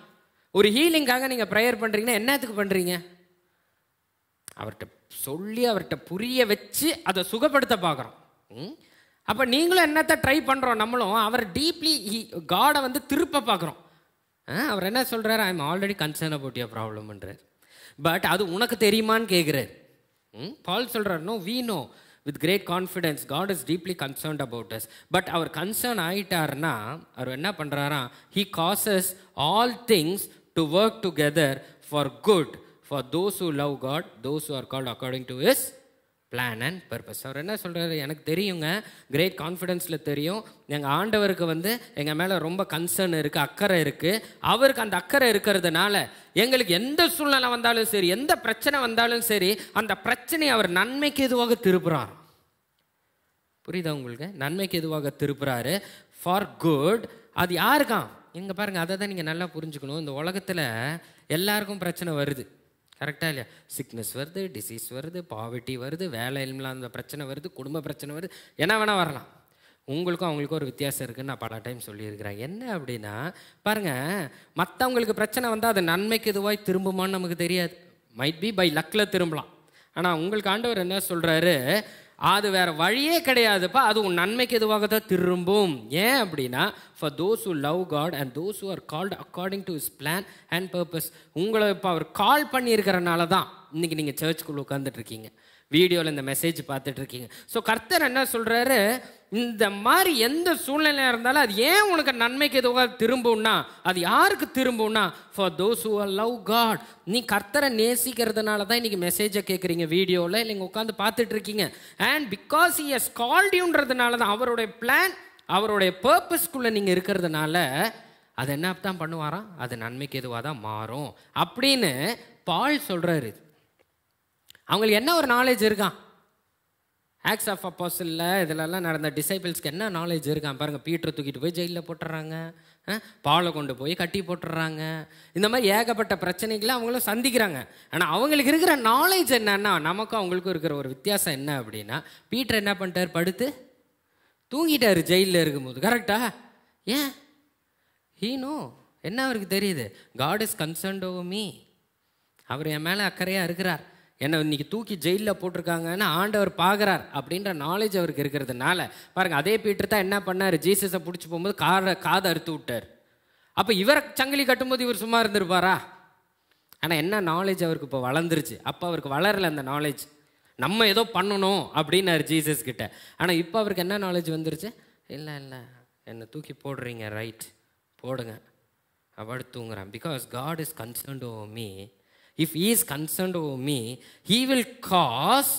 S1: ஒரு ஹீலிங்காக நீங்கள் ப்ரேயர் பண்ணுறீங்கன்னா என்னத்துக்கு பண்ணுறீங்க? அவர்கிட்ட சொல்லி அவர்கிட்ட புரிய வச்சு அதை சுகப்படுத்த பார்க்குறோம். அப்போ நீங்களும் என்னத்தை ட்ரை பண்ணுறோம்? நம்மளும் அவர் டீப்லி காடை திருப்ப பார்க்குறோம். அவர் என்ன சொல்கிறார்? I am already concern about your ப்ராப்ளம்ன்றார். பட் அது உனக்கு தெரியுமான்னு கேட்குறாரு. பால் சொல்கிறார், நோ, we know with great confidence. God is deeply concerned about us. But our concern ஆயிட்டார்னா அவர் என்ன பண்ணுறாராம், he causes all things to work together for good for those who love God, those who are called according to his plan and purpose. அவர் என்ன சொல்கிறாரு, எனக்கு தெரியுங்க, great கான்ஃபிடென்ஸில் தெரியும், எங்கள் ஆண்டவருக்கு வந்து எங்கள் மேலே ரொம்ப கன்சர்ன் இருக்குது, அக்கறை இருக்குது. அவருக்கு அந்த அக்கறை இருக்கிறதுனால எங்களுக்கு எந்த சூழ்நிலை வந்தாலும் சரி, எந்த பிரச்சனை வந்தாலும் சரி, அந்த பிரச்சனையை அவர் நன்மைக்கு எதுவாக திருப்புறார். புரியுதா உங்களுக்கு? நன்மைக்கு எதுவாக திருப்புறாரு, ஃபார் குட். அது யாருக்காம்? இங்கே பாருங்கள், அதை தான் நீங்கள் நல்லா புரிஞ்சுக்கணும். இந்த உலகத்தில் எல்லாருக்கும் பிரச்சனை வருது, கரெக்டாக இல்லையா? சிக்னஸ் வருது, டிசீஸ் வருது, பாவர்ட்டி வருது, வேலை இல்லாத பிரச்சனை வருது, குடும்ப பிரச்சனை வருது, என்ன வேணால் வரலாம். உங்களுக்கும் அவங்களுக்கும் ஒரு வித்தியாசம் இருக்குதுன்னு நான் பல டைம் சொல்லியிருக்கிறேன். என்ன அப்படின்னா பாருங்கள், மற்றவங்களுக்கு பிரச்சனை வந்தால் அது நன்மைக்கு எதுவாய் திரும்புமான்னு நமக்கு தெரியாது. மைட் பி பை லக்கில் திரும்பலாம். ஆனால் உங்களுக்கு ஆண்டவர் என்ன சொல்கிறாரு, அது வேறு வழியே கிடையாதுப்பா, அது உன் நன்மைக்கு எதுவாக தான் திரும்பும். ஏன் அப்படின்னா, for those who love God and those who are called according to his plan and purpose. உங்களை இப்போ அவர் கால் பண்ணியிருக்கிறனால தான் இன்றைக்கி நீங்கள் சர்ச்சுக்குள்ளே உட்காந்துட்ருக்கீங்க, வீடியோவில் இந்த மெசேஜ் பார்த்துட்ருக்கீங்க. ஸோ கர்த்தர் என்ன சொல்கிறாரு, இந்த மாதிரி எந்த சூழ்நிலையாக இருந்தாலும் அது ஏன் உனக்கு நன்மைக்கு எதுவாக திரும்பும்னா, அது யாருக்கு திரும்பும்னா, for those who are love God. நீ கர்த்தரை நேசிக்கிறதுனால தான் இன்றைக்கி மெசேஜை கேட்குறீங்க, வீடியோவில் இல்லை நீங்கள் உட்காந்து பார்த்துட்ருக்கீங்க. And because he has called யூன்றதுனால தான், அவருடைய பிளான் அவருடைய பர்பஸ்க்குள்ளே நீங்கள் இருக்கிறதுனால அது என்ன தான் பண்ணுவாராம், அது நன்மைக்கு எதுவாக தான் மாறும் அப்படின்னு பால் சொல்கிறாரு. அவங்களுக்கு என்ன ஒரு நாலேஜ் இருக்கான்? ஆக்ட்ஸ் ஆஃப் அப்போஸ்டல்ல இதிலெல்லாம் நடந்த டிசைபிள்ஸ்க்கு என்ன நாலேஜ் இருக்கான் பாருங்கள். பீட்டரை தூக்கிட்டு போய் ஜெயிலில் போட்டுறாங்க, பாலை கொண்டு போய் கட்டி போட்டுறாங்க. இந்த மாதிரி ஏகப்பட்ட பிரச்சனைகளை அவங்களும் சந்திக்கிறாங்க. ஆனால் அவங்களுக்கு இருக்கிற நாலேஜ் என்னன்னா, நமக்கும் அவங்களுக்கும் இருக்கிற ஒரு வித்தியாசம் என்ன அப்படின்னா, பீட்டர் என்ன பண்ணிட்டார், படுத்து தூங்கிட்டார் ஜெயிலில் இருக்கும்போது. கரெக்டா? ஏன்? ஹீனோ என்ன அவருக்கு தெரியுது, God is concerned over me. அவர் என் மேலே அக்கறையாக இருக்கிறார், என்னை இன்றைக்கி தூக்கி ஜெயிலில் போட்டிருக்காங்கன்னு ஆண்டவர் பார்க்குறார் அப்படின்ற நாலேஜ் அவருக்கு இருக்கிறதுனால பாருங்கள், அதே பீட்டர் தான் என்ன பண்ணார், ஜீசஸை பிடிச்சி போகும்போது காதை அறுத்து விட்டார். அப்போ இவரை சங்கிலி கட்டும்போது இவர் சும்மா இருந்திருப்பாரா? ஆனால் என்ன நாலேஜ் அவருக்கு இப்போ வளர்ந்துருச்சு. அப்போ அவருக்கு வளரல அந்த நாலேஜ், நம்ம ஏதோ பண்ணணும் அப்படின்னாரு ஜீசஸ் கிட்ட. ஆனால் இப்போ அவருக்கு என்ன நாலேஜ் வந்துருச்சு, இல்லை என்னை தூக்கி போடுறீங்க, ரைட் போடுங்க, அவள் தூங்குறான். Because God is concerned over me. If he is concerned over me, he will cause,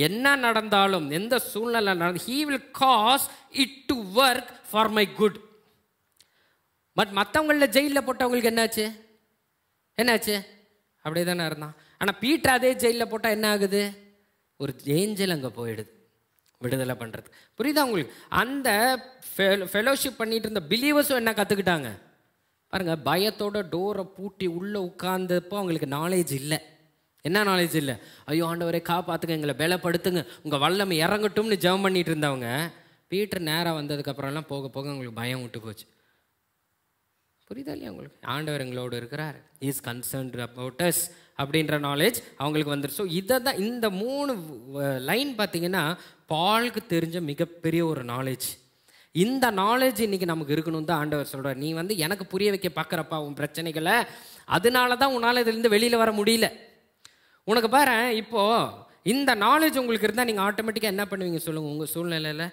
S1: என்ன நடந்தாலும் எந்த சூழ்நிலை நடந்தாலும், he will cause it to work for my good. But மற்றவங்கள ஜெயிலில் போட்டவங்களுக்கு என்னாச்சு அப்படியே தானே இருந்தான். ஆனால் பீட்டர் அதே ஜெயிலில் போட்டால் என்ன ஆகுது, ஒரு ஏஞ்சல் அங்கே போயிடுது விடுதலை பண்ணுறது. புரியுதா உங்களுக்கு? அந்த ஃபெலோஷிப் பண்ணிட்டு இருந்த பிலீவர்ஸும் என்ன கற்றுக்கிட்டாங்க பாருங்கள், பயத்தோட டோரை பூட்டி உள்ளே உட்கார்ந்தப்போ அவங்களுக்கு நாலேஜ் இல்லை. என்ன நாலேஜ் இல்லை? ஐயோ ஆண்டவரே காப்பாற்றுங்க, எங்களை பலப்படுத்துங்க, உங்கள் வல்லமை இறங்கட்டும்னு ஜெபம் பண்ணிட்டு இருந்தவங்க, பீட்டர் நேராக வந்ததுக்கப்புறம்லாம் போக போக அவங்களுக்கு பயம் விட்டு போச்சு. புரியுதா இல்லையா உங்களுக்கு? ஆண்டவர் எங்களோடு இருக்கிறார், இஸ் கன்சர்ன்ட் அபவுட் அஸ் அப்படின்ற நாலேஜ் அவங்களுக்கு வந்துருச்சு. ஸோ இதை தான் இந்த 3 லைன் பார்த்தீங்கன்னா பாலுக்கு தெரிஞ்ச மிகப்பெரிய ஒரு நாலேஜ். இந்த நாலேஜ் இன்றைக்கி நமக்கு இருக்கணும் தான் ஆண்டவர் சொல்கிறார். நீ வந்து எனக்கு புரிய வைக்க பார்க்குறப்பா உன் பிரச்சனைகளை, அதனால தான் உன்னால் இதுலேருந்து வெளியில் வர முடியல. உனக்கு பாரு, இப்போது இந்த நாலேஜ் உங்களுக்கு இருந்தால் நீங்கள் ஆட்டோமேட்டிக்காக என்ன பண்ணுவீங்க சொல்லுங்கள்? உங்கள் சூழ்நிலையில்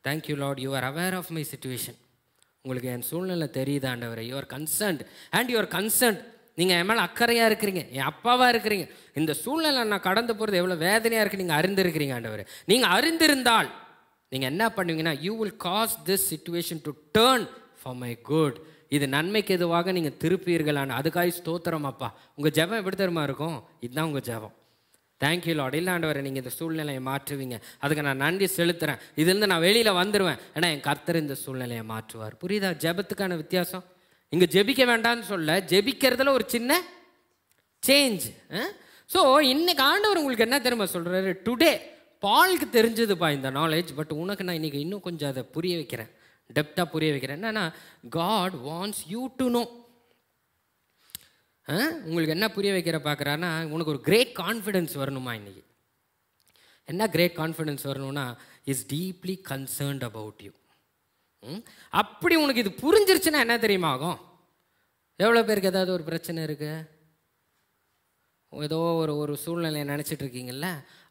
S1: thank you Lord, you are aware of my situation. உங்களுக்கு என் சூழ்நிலை தெரியுது ஆண்டவர், you are concerned and you are concerned. நீங்கள் என் மேலே அக்கறையாக இருக்கிறீங்க, என் அப்பாவாக இருக்கிறீங்க. இந்த சூழ்நிலை நான் கடந்து போகிறது எவ்வளோ வேதனையாக இருக்குது நீங்கள் அறிந்திருக்கிறீங்க ஆண்டவர். நீங்கள் அறிந்திருந்தால் நீங்கள் என்ன பண்ணுவீங்கன்னா, you will cause this situation to turn for my good. இது நன்மைக்கு எதுவாக நீங்கள் திருப்பீர்களான அதுக்காக ஸ்தோத்திரம் அப்பா. உங்கள் ஜெபம் எப்படி தருமா இருக்கும்? இதுதான் உங்கள் ஜெபம். தேங்க்யூ லார்ட், இல்லாண்டவரை நீங்கள் இந்த சூழ்நிலையை மாற்றுவீங்க, அதுக்கு நான் நன்றி செலுத்துகிறேன், இதுலேருந்து நான் வெளியில் வந்துடுவேன், ஏன்னா என் கர்த்தர் இந்த சூழ்நிலையை மாற்றுவார். புரியுதா ஜெபத்துக்கான வித்தியாசம்? இங்கே ஜெபிக்க வேண்டாம்னு சொல்ல, ஜெபிக்கிறதுல ஒரு சின்ன சேஞ்ச். ஸோ இன்னைக்கு ஆண்டவர் உங்களுக்கு என்ன தெரியுமா சொல்கிறாரு, டுடே பாலுக்கு தெரிஞ்சதுப்பா இந்த நாலேஜ், பட் உனக்கு நான் இன்றைக்கி இன்னும் கொஞ்சம் அதை புரிய வைக்கிறேன், டெப்த்தாக புரிய வைக்கிறேன். என்னன்னா, God wants you to know. உங்களுக்கு என்ன புரிய வைக்கிற பார்க்குறாருன்னா, உனக்கு ஒரு கிரேட் கான்ஃபிடென்ஸ் வரணுமா இன்றைக்கி. என்ன கிரேட் கான்ஃபிடென்ஸ் வரணும்னா, is deeply concerned about you. அப்படி உனக்கு இது புரிஞ்சிருச்சுன்னா என்ன தெரியுமா ஆகும்? எவ்வளோ பேருக்கு ஏதாவது ஒரு பிரச்சனை இருக்குது, ஏதோ ஒரு சூழ்நிலையை நினச்சிட்டு இருக்கீங்கல்ல,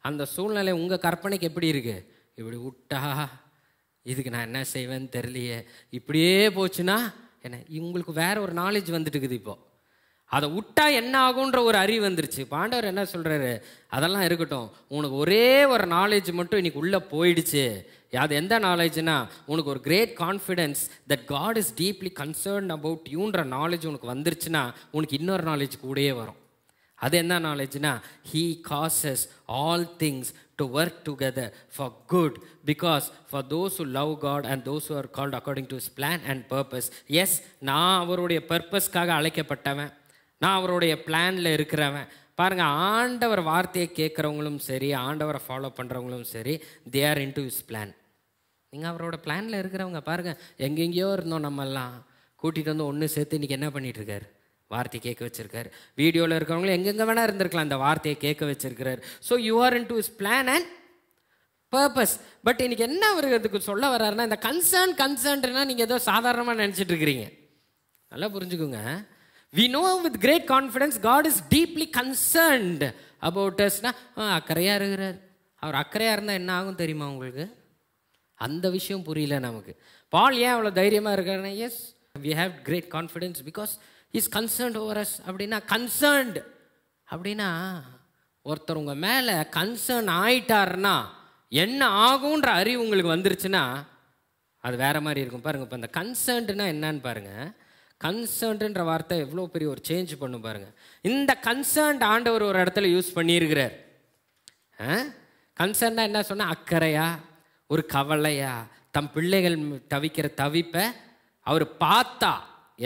S1: அந்த சூழ்நிலை உங்கள் கற்பனைக்கு எப்படி இருக்குது, இப்படி விட்டா இதுக்கு நான் என்ன செய்வேன்னு தெரியலையே, இப்படியே போச்சுன்னா என்ன, உங்களுக்கு வேற ஒரு நாலேஜ் வந்துட்டு இருக்குது. இப்போது அதை விட்டா என்ன ஆகுன்ற ஒரு அறிவு வந்துருச்சு. ஆண்டவர் என்ன சொல்கிறாரு, அதெல்லாம் இருக்கட்டும், உனக்கு ஒரே ஒரு நாலேஜ் மட்டும் இன்னைக்கு உள்ளே போயிடுச்சு. அது எந்த நாலேஜ்னா, உனக்கு ஒரு great confidence that God is deeply concern about யூன்ற நாலேஜ் உனக்கு வந்துருச்சுன்னா உனக்கு இன்னொரு நாலேஜ் கூடயே வரும். அது என்ன நாலேஜ்னா, he causes all things to work together for good because for those who love God and those who are called according to his plan and purpose. Yes, நான் அவருடைய பர்பஸ்க்காக அழைக்கப்பட்டவன், நான் அவருடைய பிளானில் இருக்கிறவன். பாருங்கள், ஆண்டவர் வார்த்தையை கேட்குறவங்களும் சரி, ஆண்டவரை ஃபாலோ பண்ணுறவங்களும் சரி, they are into his plan. நீங்கள் அவரோட பிளானில் இருக்கிறவங்க. பாருங்கள், எங்கெங்கேயோ இருந்தோம் நம்மெல்லாம், கூட்டிகிட்டு வந்து ஒன்று சேர்த்து இன்றைக்கி என்ன பண்ணிகிட்ருக்காரு, வார்த்தையை கேட்க வச்சுருக்காரு. வீடியோவில் இருக்கிறவங்களும் எங்கெங்கே வேணால் இருந்திருக்கலாம், அந்த வார்த்தையை கேட்க வச்சுருக்கிறார். So you are into his plan and purpose. But இன்றைக்கி என்ன அவருக்கு சொல்ல வர்றாருன்னா, இந்த கன்சர்ன்ட்னா நீங்கள் ஏதோ சாதாரணமாக நினச்சிட்டு இருக்கிறீங்க. நல்லா புரிஞ்சுக்கோங்க. We know with great confidence God is deeply concerned about us. அக்கறையாக இருக்கிறார். அவர் அக்கறையாக இருந்தால் என்ன ஆகும் தெரியுமா உங்களுக்கு? அந்த விஷயம் புரியல நமக்கு. பால் ஏன் அவ்வளோ தைரியமாக இருக்காருன்னா, S we have great confidence because he is concerned over us. அப்படின்னா கன்சர்ன்டு அப்படின்னா ஒருத்தர் உங்கள் மேலே கன்சர்ன் ஆயிட்டாருன்னா என்ன ஆகுன்ற அறிவு உங்களுக்கு வந்துருச்சுன்னா அது வேற மாதிரி இருக்கும். பாருங்கள், இப்போ இந்த கன்சர்ன்டுனா என்னன்னு பாருங்கள். கன்சர்ன்டுன்ற வார்த்தை எவ்வளோ பெரிய ஒரு சேஞ்ச் பண்ணும் பாருங்கள். இந்த கன்சர்ன்ட் ஆண்டவர் ஒரு இடத்துல யூஸ் பண்ணியிருக்கிறார். கன்சர்ன்னா என்ன சொன்னால், அக்கறையா, ஒரு கவலையா, தம் பிள்ளைகள் தவிக்கிற தவிப்பை அவர் பார்த்தா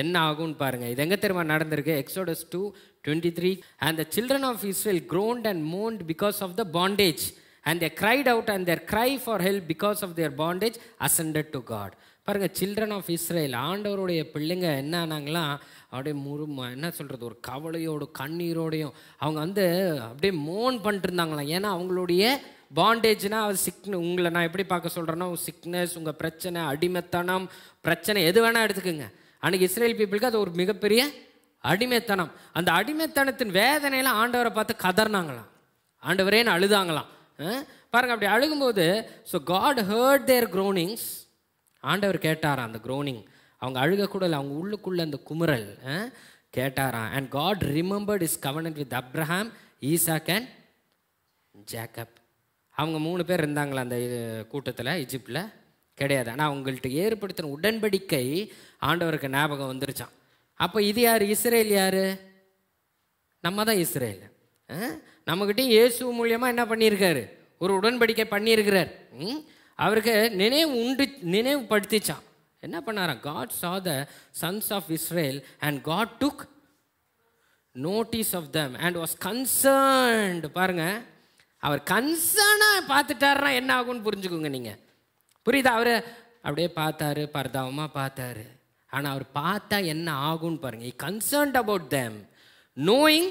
S1: என்ன ஆகும்னு பாருங்கள். இது எங்கே தெரியுமா நடந்திருக்கு? Exodus 2:23. And the children of Israel groaned and moaned because of the bondage, and they cried out, and their cry for help because of their bondage ascended to God. பாருங்கள், சில்ட்ரன் ஆஃப் இஸ்ரேல், ஆண்டவருடைய பிள்ளைங்க என்ன ஆனாங்களாம், அப்படியே என்ன சொல்கிறது, ஒரு கவலையோடு கண்ணீரோடையும் அவங்க அப்படியே மோன் பண்ணிட்டு இருந்தாங்களாம். ஏன்னா அவங்களுடைய பாண்டேஜ்னால் அது உங்களை நான் எப்படி பார்க்க சொல்கிறேன்னா, சிக்னஸ், உங்கள் பிரச்சனை, அடிமைத்தனம், பிரச்சனை எது வேணால் எடுத்துக்கோங்க. அன்றைக்கி இஸ்ரேல் பீப்புளுக்கு அது ஒரு மிகப்பெரிய அடிமைத்தனம். அந்த அடிமைத்தனத்தின் வேதனையில் ஆண்டவரை பார்த்து கதர்னாங்களாம், ஆண்டவரேன்னு அழுதாங்களாம். பாருங்கள், அப்படி அழுகும்போது ஸோ காட் ஹர்ட் தேர் க்ரோனிங்ஸ். ஆண்டவர் கேட்டாராம் அந்த க்ரோனிங், அவங்க அழுகக்கூட இல்லை, அவங்க உள்ளுக்குள்ளே அந்த குமுறல் கேட்டாராம். And God remembered his covenant with Abraham, Isaac and Jacob. அவங்க 3 பேர் இருந்தாங்களா அந்த கூட்டத்தில், ஈஜிப்டில் கிடையாது. ஆனால் அவங்கள்ட்ட ஏற்படுத்தின உடன்படிக்கை ஆண்டவருக்கு ஞாபகம் வந்துருச்சான். அப்போ இது யார்? இஸ்ரேல் யார்? நம்ம தான் இஸ்ரேல். நம்மக்கிட்டே இயேசு மூலியமாக என்ன பண்ணியிருக்காரு? ஒரு உடன்படிக்கை பண்ணியிருக்கிறார். அவருக்கு நினைவுபடுத்திச்சான். என்ன பண்ணாராம்? God saw the sons of Israel and God took notice of them and was concerned. பாருங்க, அவர் கன்சர்னாக பார்த்துட்டாருன்னா என்ன ஆகும்னு புரிஞ்சுக்கோங்க நீங்கள். புரியுதா? அவர் அப்படியே பார்த்தாரு, பரிதாபமாக பார்த்தாரு. ஆனால் அவர் பார்த்தா என்ன ஆகும்னு பாருங்க. He concerned about them, knowing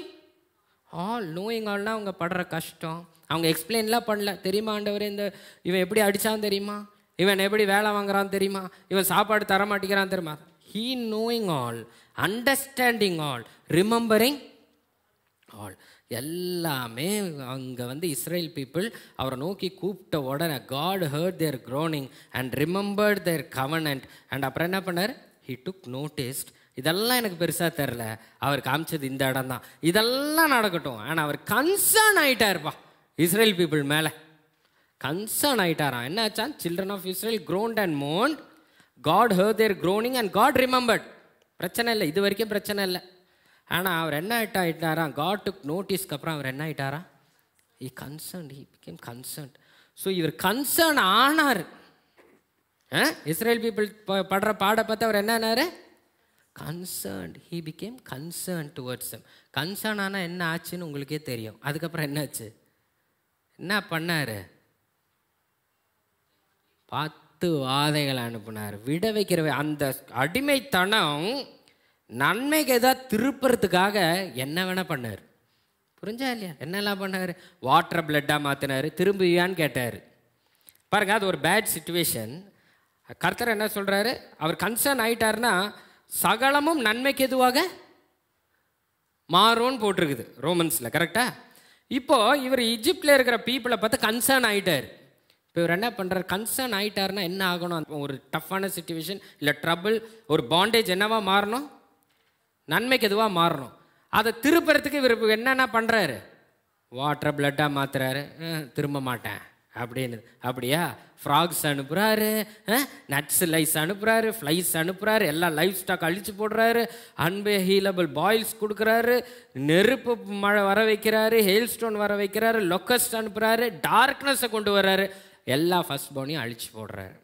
S1: ஆல்னா அவங்க படுற கஷ்டம் அவங்க எக்ஸ்பிளைன்லாம் பண்ணல. தெரியுமா ஆண்டவரே, இவன் எப்படி அடித்தான் தெரியுமா, இவன் எப்படி வேலை வாங்குறான் தெரியுமா, இவன் சாப்பாடு தர மாட்டேங்கிறான் தெரியுமா. He knowing all, understanding all, remembering all, எல்லாமே அங்கே இஸ்ரேல் பீப்புள் அவரை நோக்கி கூப்பிட்ட உடனே God heard their groaning and remembered their covenant. And அப்புறம் என்ன பண்ணார்? He took noticed. இதெல்லாம் எனக்கு பெருசாக தெரில, அவர் காமிச்சது இந்த இடம் தான், இதெல்லாம் நடக்கட்டும். ஆனால் அவர் கன்சர்ன் ஆகிட்டாருப்பா இஸ்ரேல் பீப்புள் மேலே, கன்சர்ன் ஆகிட்டாராம். என்ன ஆச்சான்? Children of Israel groaned and mourned, God heard their groaning and God remembered. பிரச்சனை இல்லை, இது வரைக்கும் பிரச்சனை இல்லை. ஆனால் அவர் என்ன ஆகிட்டாராம்? God took noticeக்கு அப்புறம் அவர் என்ன ஆகிட்டாரா? he concerned, he became concerned. So இவர் கன்சர்ன் ஆனார். இஸ்ரேல் பீப்புள் படுற பாட பார்த்து அவர் என்ன ஆனார்? Concerned. he became concerned towards them. Concern ஆனால் என்ன ஆச்சுன்னு உங்களுக்கே தெரியும். அதுக்கப்புறம் என்ன ஆச்சு? என்ன பண்ணார்? 10 வாதைகளை அனுப்புனார். விட வைக்கிற அந்த அடிமைத்தனம் நன்மைக்கு ஏதாவது திருப்புறதுக்காக என்ன வேணால் பண்ணார். புரிஞ்சா இல்லையா? என்னெல்லாம் பண்ணார்? வாட்டர் பிளட்டாக மாற்றினார். திரும்பியான்னு கேட்டார். பாருங்க, அது ஒரு பேட் சிச்சுவேஷன். கர்த்தர் என்ன சொல்கிறாரு? அவர் கன்சர்ன் ஆகிட்டாருன்னா சகலமும் நன்மைக்கு எதுவாக மாறும்னு போட்டிருக்குது ரோமன்ஸில், கரெக்டாக? இப்போது இவர் ஈஜிப்டில் இருக்கிற பீப்புளை பார்த்து கன்சர்ன் ஆகிட்டார். இப்போ இவர் என்ன பண்ணுறார், கன்சர்ன் ஆகிட்டாருன்னா என்ன ஆகணும், ஒரு டஃப்பான சுச்சுவேஷன் இல்லை ட்ரபிள், ஒரு பாண்டேஜ் என்னவா மாறணும், நன்மைக்கு எதுவாக மாறணும். அதை திருப்புறதுக்கு இவர் என்னென்ன பண்ணுறாரு, வாட்டர் பிளட்டாக மாற்றுறாரு. திரும்ப மாட்டேன் அப்படின்னு. அப்படியா, ஃப்ராக்ஸ் அனுப்புகிறாரு, நட்ஸ் லைஸ் அனுப்புகிறாரு, ஃப்ளைஸ் அனுப்புகிறாரு, எல்லா லைஃப் ஸ்டாக் அழிச்சு போடுறாரு, அன்பஹீலபிள் பாயில்ஸ் கொடுக்குறாரு, நெருப்பு மழை வர வைக்கிறாரு, ஹெயில் ஸ்டோன் வர வைக்கிறாரு, லொக்கஸ்ட் அனுப்புகிறாரு, டார்க்னஸை கொண்டு வர்றாரு, எல்லா ஃபர்ஸ்ட் போனையும் அழிச்சு போடுறாரு.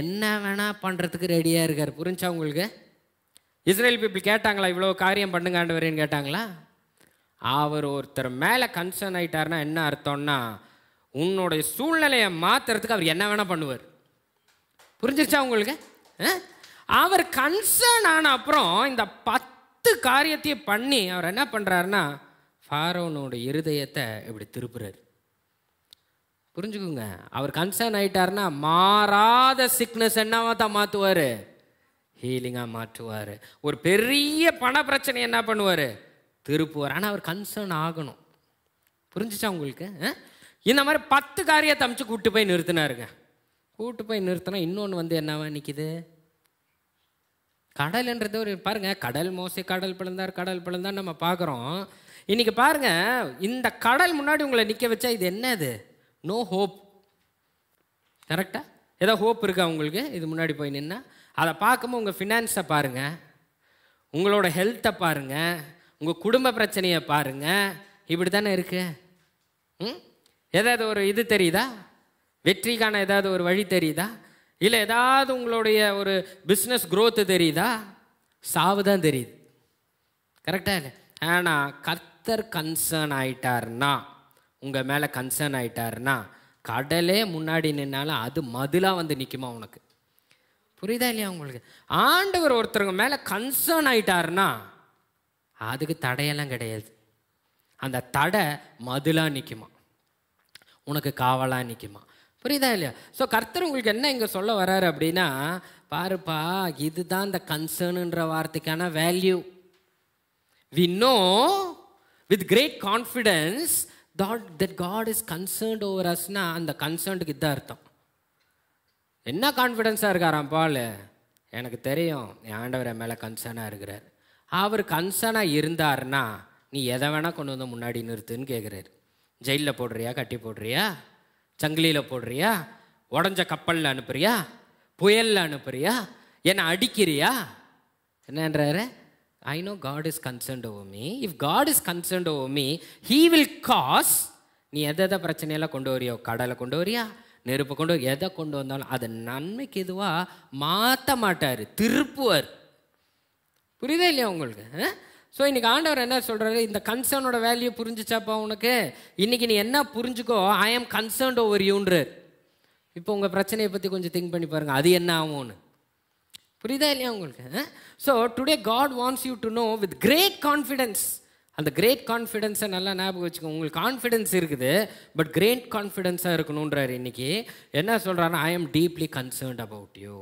S1: என்ன வேணால் பண்ணுறதுக்கு ரெடியாக இருக்கார். புரிஞ்சா உங்களுக்கு? இஸ்ரேல் பீப்புள் கேட்டாங்களா, இவ்வளோ காரியம் பண்ணுங்க ஆண்டவரேன்னு கேட்டாங்களா? அவர் ஒருத்தர் மேலே கன்சர்ன் ஆகிட்டார்னா என்ன அர்த்தம்னா, உன்னுடைய சூழ்நிலையை மாற்றுறதுக்கு அவர் என்ன வேணால் பண்ணுவார். புரிஞ்சிருச்சா உங்களுக்கு? அவர் கன்சர்ன் ஆன அப்புறம் இந்த 10 காரியத்தையும் பண்ணி அவர் என்ன பண்ணுறாருன்னா, ஃபாரோனோட இருதயத்தை இப்படி திருப்புறாரு. புரிஞ்சுக்குங்க, அவர் கன்சர்ன் ஆகிட்டார்னா மாறாத சிக்னஸ் என்னவா தான் மாற்றுவார், ஹீலிங்காக மாற்றுவார். ஒரு பெரிய பண பிரச்சனை என்ன பண்ணுவார், திருப்புவார். ஆனால் அவர் கன்சர்ன் ஆகணும். புரிஞ்சிச்சா உங்களுக்கு? இந்த மாதிரி 10 காரியத்தை அமைச்சு கூப்பிட்டு போய் நிறுத்தினாருங்க. கூப்பிட்டு போய் நிறுத்தினா இன்னொன்று வந்து என்னவா நிற்கிது, கடல்ன்றது ஒரு பாருங்க, கடல் மோசை கடல் பிளந்தார் நம்ம பார்க்குறோம். இன்னைக்கு பாருங்க, இந்த கடல் முன்னாடி உங்களை நிற்க வச்சா இது என்னது, நோ ஹோப். கரெக்டா? ஏதோ ஹோப் இருக்கா உங்களுக்கு இது முன்னாடி போய் நின்னா? அதை பார்க்கும்போது உங்கள் ஃபினான்ஸை பாருங்கள், உங்களோட ஹெல்த்தை பாருங்கள், உங்கள் குடும்ப பிரச்சனையை பாருங்கள். இப்படி தானே இருக்கு. ஏதாவது ஒரு இது தெரியுதா, வெற்றிக்கான ஏதாவது ஒரு வழி தெரியுதா, இல்லை ஏதாவது உங்களுடைய ஒரு பிஸ்னஸ் க்ரோத்து தெரியுதா? சாவு தான் தெரியுது. கரெக்டாக இல்லை? ஆனால் கர்த்தர் கன்சர்ன் ஆகிட்டார்னா, உங்கள் மேலே கன்சர்ன் ஆகிட்டாருன்னா, கடலே முன்னாடி நின்னாலும் அது மதிலாக வந்து நிற்குமா உனக்கு? புரியுதா இல்லையா உங்களுக்கு? ஆண்டவர் ஒருத்தருங்க மேலே கன்சர்ன் ஆகிட்டாருன்னா அதுக்கு தடையெல்லாம் கிடையாது. அந்த தடை மதிலாக நிற்குமா, உனக்கு காவலாக நிற்குமா? புரியுதா இல்லையா? ஸோ கர்த்தர் உங்களுக்கு என்ன இங்கே சொல்ல வர்றாரு அப்படின்னா, பாருப்பா, இதுதான் இந்த கன்சர்னுன்ற வார்த்தைக்கான value. We know with great confidence that God is concerned over usனா அந்த கன்சர்ன்டுக்கு இதான் அர்த்தம். என்ன கான்ஃபிடென்ஸாக இருக்காராம் பால், எனக்கு தெரியும் என் ஆண்டவர் என் மேலே கன்சர்னாக இருக்கிறார். அவர் கன்சர்னாக இருந்தார்னா நீ எதை வேணால் கொண்டு வந்து முன்னாடி நிறுத்துன்னு கேட்குறாரு. ஜெயிலில் போடுறியா, கட்டி போடுறியா, சங்கிலியில் போடுறியா, உடஞ்ச கப்பலில் அனுப்புறியா, புயலில் அனுப்புறியா, என்னை அடிக்கிறியா, என்னன்றாரு? I know God is concerned over me. If God is concerned over me, He will cause. நீ எதை பிரச்சனையெல்லாம் கொண்டு வரியா, கடலை கொண்டு வரியா, நெருப்பு கொண்டு வர, எதை கொண்டு வந்தாலும் அதை நன்மைக்கு எதுவாக மாற்ற மாட்டார், திருப்புவார். புரியுதா இல்லையா உங்களுக்கு? ஸோ இன்றைக்கி ஆண்டவர் என்ன சொல்கிறாரு, இந்த கன்சர்னோட வேல்யூ புரிஞ்சிச்சாப்பா உனக்கு? இன்றைக்கி நீ என்ன புரிஞ்சுக்கோ, ஐ ஆம் கன்சர்ன்ட் ஓவர் யூன்றார். இப்போ உங்கள் பிரச்சனையை பற்றி கொஞ்சம் திங்க் பண்ணி பாருங்கள், அது என்ன ஆகும்னு. புரியுதா இல்லையா உங்களுக்கு? So today God wants you to know with great confidence. அந்த கிரேட் கான்ஃபிடென்ஸை நல்லா ஞாபகம் வச்சுக்கோங்க. உங்களுக்கு கான்ஃபிடென்ஸ் இருக்குது, பட் கிரேட் கான்ஃபிடென்ஸாக இருக்கணுன்றார். இன்றைக்கி என்ன சொல்கிறாருன்னா, I am deeply concerned about you.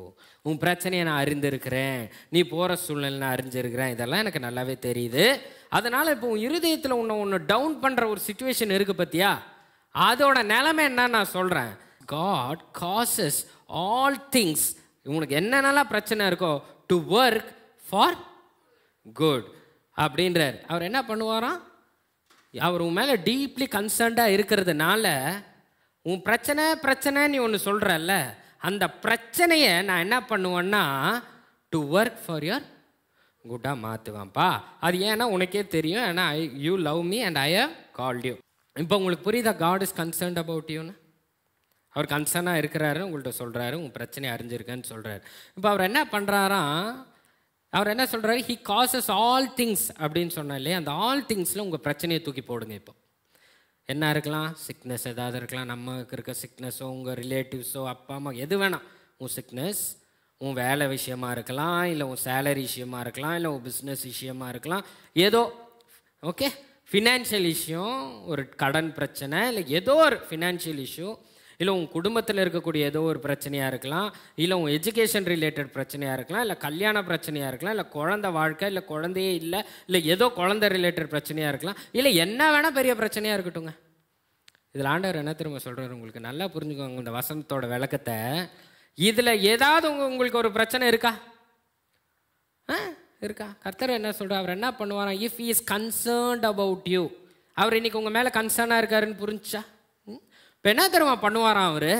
S1: உன் பிரச்சனையை நான் அறிந்திருக்கிறேன், நீ போகிற சூழ்நிலை நான் அறிஞ்சிருக்கிறேன், இதெல்லாம் எனக்கு நல்லாவே தெரியுது. அதனால் இப்போ உன் இருதயத்தில் ஒன்று டவுன் பண்ணுற ஒரு சுச்சுவேஷன் இருக்குது பார்த்தியா, அதோட நிலைமை என்ன நான் சொல்கிறேன். காட் காசஸ் ஆல் திங்ஸ், உனக்கு என்னென்னலாம் பிரச்சனை இருக்கோ, டு ஒர்க் ஃபார் குட் அப்படின்றார். அவர் என்ன பண்ணுவாராம், அவர் உன் மேலே டீப்லி கன்சர்ன்டாக இருக்கிறதுனால உன் பிரச்சனை நீ ஒன்று சொல்கிறல்ல, அந்த பிரச்சனையை நான் என்ன பண்ணுவேன்னா டு ஒர்க் ஃபார் யுவர் குட்டாக மாற்றுவேன்ப்பா. அது ஏன்னா உனக்கே தெரியும், ஏன்னா you love me and I have called you. இப்போ உங்களுக்கு புரியுதா காட் இஸ் கன்சர்ன்ட் அபவுட் யூன்னு? அவர் கன்சர்னாக இருக்கிறாரு, உங்கள்கிட்ட சொல்கிறாரு, உங்கள் பிரச்சனையை அறிஞ்சிருக்கேன்னு சொல்கிறாரு. இப்போ அவர் என்ன பண்ணுறாராம், அவர் என்ன சொல்கிறாரு, ஹி காசஸ் ஆல் திங்ஸ் அப்படின்னு சொன்னார் இல்லையா, அந்த ஆல் திங்ஸில் உங்கள் பிரச்சனையை தூக்கி போடுங்க. இப்போ என்ன இருக்கலாம், சிக்னஸ் ஏதாவது இருக்கலாம், நமக்கு இருக்க சிக்னஸோ, உங்கள் ரிலேட்டிவ்ஸோ, அப்பா அம்மா, எது வேணாம். உன் சிக்னஸ் உன் வேலை விஷயமா இருக்கலாம், இல்லை உன் சேலரி விஷயமா இருக்கலாம், இல்லை உன் பிஸ்னஸ் விஷயமா இருக்கலாம், ஏதோ ஓகே ஃபினான்ஷியல் இஷ்யூ, ஒரு கடன் பிரச்சனை, இல்லை ஏதோ ஒரு ஃபினான்ஷியல் இஷ்யூ, இல்லை உன் குடும்பத்தில் இருக்கக்கூடிய ஏதோ ஒரு பிரச்சனையாக இருக்கலாம், இல்லை உன் எஜுகேஷன் ரிலேட்டட் பிரச்சனையாக இருக்கலாம், இல்லை கல்யாண பிரச்சனையாக இருக்கலாம், இல்லை குழந்தை வாழ்க்கை, இல்லை குழந்தையே இல்லை ஏதோ குழந்தை ரிலேட்டட் பிரச்சனையாக இருக்கலாம், இல்லை என்ன வேணால் பெரிய பிரச்சனையாக இருக்கட்டுங்க. இதில் ஆண்டவர் என்ன திரும்ப சொல்கிறார், உங்களுக்கு நல்லா புரிஞ்சுக்கோங்க இந்த வசனத்தோட விளக்கத்தை. இதில் ஏதாவது உங்களுக்கு ஒரு பிரச்சனை இருக்கா? இருக்கா? கர்த்தர் என்ன சொல்கிறார், அவர் என்ன பண்ணுவாராம், if he is concerned about you, அவர் இன்னைக்கு உங்கள் மேலே கன்சர்னாக இருக்காருன்னு புரிஞ்சுச்சா? இப்போ என்ன தெரியுமா பண்ணுவாராம் அவர்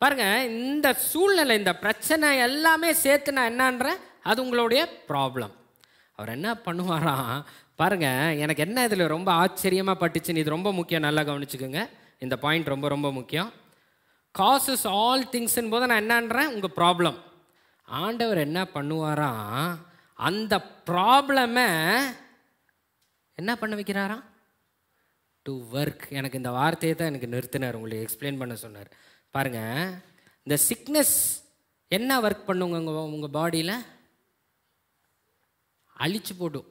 S1: பாருங்க, இந்த சூழ்நிலை, இந்த பிரச்சனை எல்லாமே சேர்த்து நான் என்னன்றேன், அது உங்களுடைய ப்ராப்ளம். அவர் என்ன பண்ணுவாராம் பாருங்க, எனக்கு என்ன இதில் ரொம்ப ஆச்சரியமாக பட்டுச்சுன்னு, இது ரொம்ப முக்கியம், நல்லா கவனிச்சுக்கோங்க, இந்த பாயிண்ட் ரொம்ப ரொம்ப முக்கியம். காசஸ் ஆல் திங்ஸ்ன்னு போது நான் என்னன்றேன், உங்கள் ப்ராப்ளம். ஆண்டவர் என்ன பண்ணுவாராம், அந்த ப்ராப்ளமை என்ன பண்ண வைக்கிறாராம், டு ஒர்க். எனக்கு இந்த வார்த்தையை தான் எனக்கு நிறுத்தினார், உங்களுக்கு எக்ஸ்பிளைன் பண்ண சொன்னார். பாருங்கள், இந்த சிக்னஸ் என்ன ஒர்க் பண்ணுங்க உங்கள் பாடியில், அழிச்சு போடும்,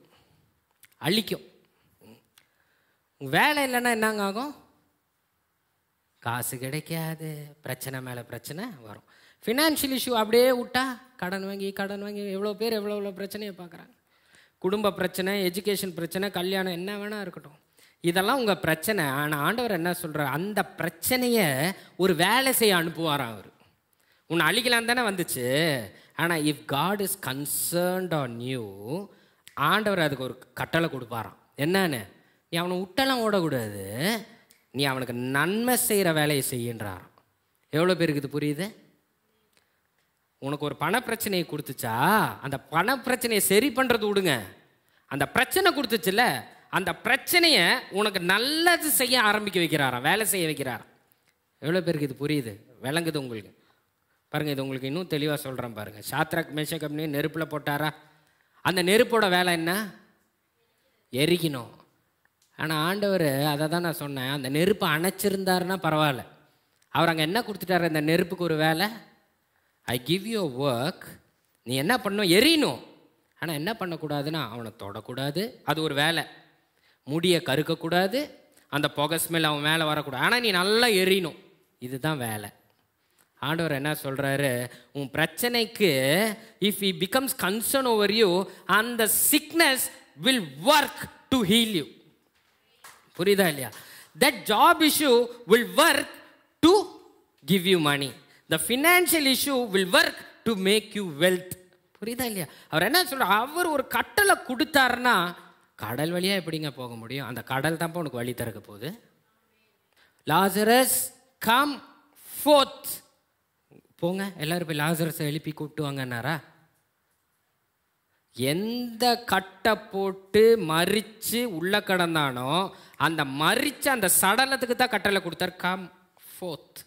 S1: அழிக்கும். வேலை இல்லைன்னா என்னங்க ஆகும், காசு கிடைக்காது, பிரச்சனை மேலே பிரச்சனை வரும். ஃபினான்ஷியல் இஷ்யூ அப்படியே விட்டா கடன் வாங்கி எவ்வளோ பேர் எவ்வளோ பிரச்சனையை பார்க்குறாங்க. குடும்ப பிரச்சனை, எஜுகேஷன் பிரச்சனை, கல்யாணம், என்ன வேணால் இருக்கட்டும், இதெல்லாம் உங்கள் பிரச்சனை. ஆனால் ஆண்டவர் என்ன சொல்கிறார், அந்த பிரச்சனையை ஒரு வேலை செய்ய அனுப்புவாராம் அவர். உன்னை அழிக்கலாம் தானே வந்துச்சு, ஆனால் if God is concerned on you, ஆண்டவர் அதுக்கு ஒரு கட்டளை கொடுப்பாராம். என்னன்னு, நீ அவனை விட்டெல்லாம் ஓடக்கூடாது, நீ அவனுக்கு நன்மை செய்கிற வேலையை செய்கின்றாராம். எவ்வளோ பேருக்கு இது புரியுது? உனக்கு ஒரு பணப்பிரச்சனையை கொடுத்துச்சா, அந்த பணப்பிரச்சனையை சரி பண்ணுறது விடுங்க, அந்த பிரச்சனை கொடுத்துச்சுல்ல, அந்த பிரச்சனையை உனக்கு நல்லது செய்ய ஆரம்பிக்க வைக்கிறாராம், வேலை செய்ய வைக்கிறாராம். எவ்வளோ பேருக்கு இது புரியுது, விளங்குது உங்களுக்கு? பாருங்கள், இது உங்களுக்கு இன்னும் தெளிவாக சொல்கிறேன் பாருங்கள். சாத்ராக் மேஷக் அப்னேகோ நெருப்பில் போட்டாரா, அந்த நெருப்போட வேலை என்ன, எரிக்கணும். ஆனால் ஆண்டவர் அதை தான் நான் சொன்னேன், அந்த நெருப்பை அணைச்சிருந்தாருன்னா பரவாயில்ல, அவர் அங்கே என்ன கொடுத்துட்டாரு, அந்த நெருப்புக்கு ஒரு வேலை, ஐ கிவ் யூ ஒர்க், நீ என்ன பண்ணணும், எரியணும். ஆனால் என்ன பண்ணக்கூடாதுன்னா, அவனை தொடக்கூடாது, அது ஒரு வேலை. முடியை கருக்கக்கூடாது, அந்த புகை ஸ்மெல் அவன் மேலே வரக்கூடாது, ஆனால் நீ நல்லா எரியணும், இதுதான் வேலை. ஆண்டவர் என்ன சொல்கிறாரு, உன் பிரச்சனைக்கு if he becomes concern over you, அந்த sickness will work to heal you. புரியுதா இல்லையா? That job issue will work to give you money, the financial issue will work to make you wealth. புரியுதா இல்லையா? அவர் என்ன சொல்கிறார், அவர் ஒரு கட்டளை கொடுத்தாருன்னா, கடல் வழியாக எப்படிங்க போக முடியும், அந்த கடல் தான் உனக்கு வழி திறக்க போகுது. லாசரஸ் கம் ஃபோர்த், போங்க எல்லாரும் போய் லாசரஸை எழுப்பி கூப்பிட்டு வாங்கன்னாரா? எந்த கட்டை போட்டு மறித்து உள்ள கடந்தானோ அந்த மறிச்ச அந்த சடலத்துக்கு தான் கட்டளை கொடுத்தார், கம் ஃபோர்த்.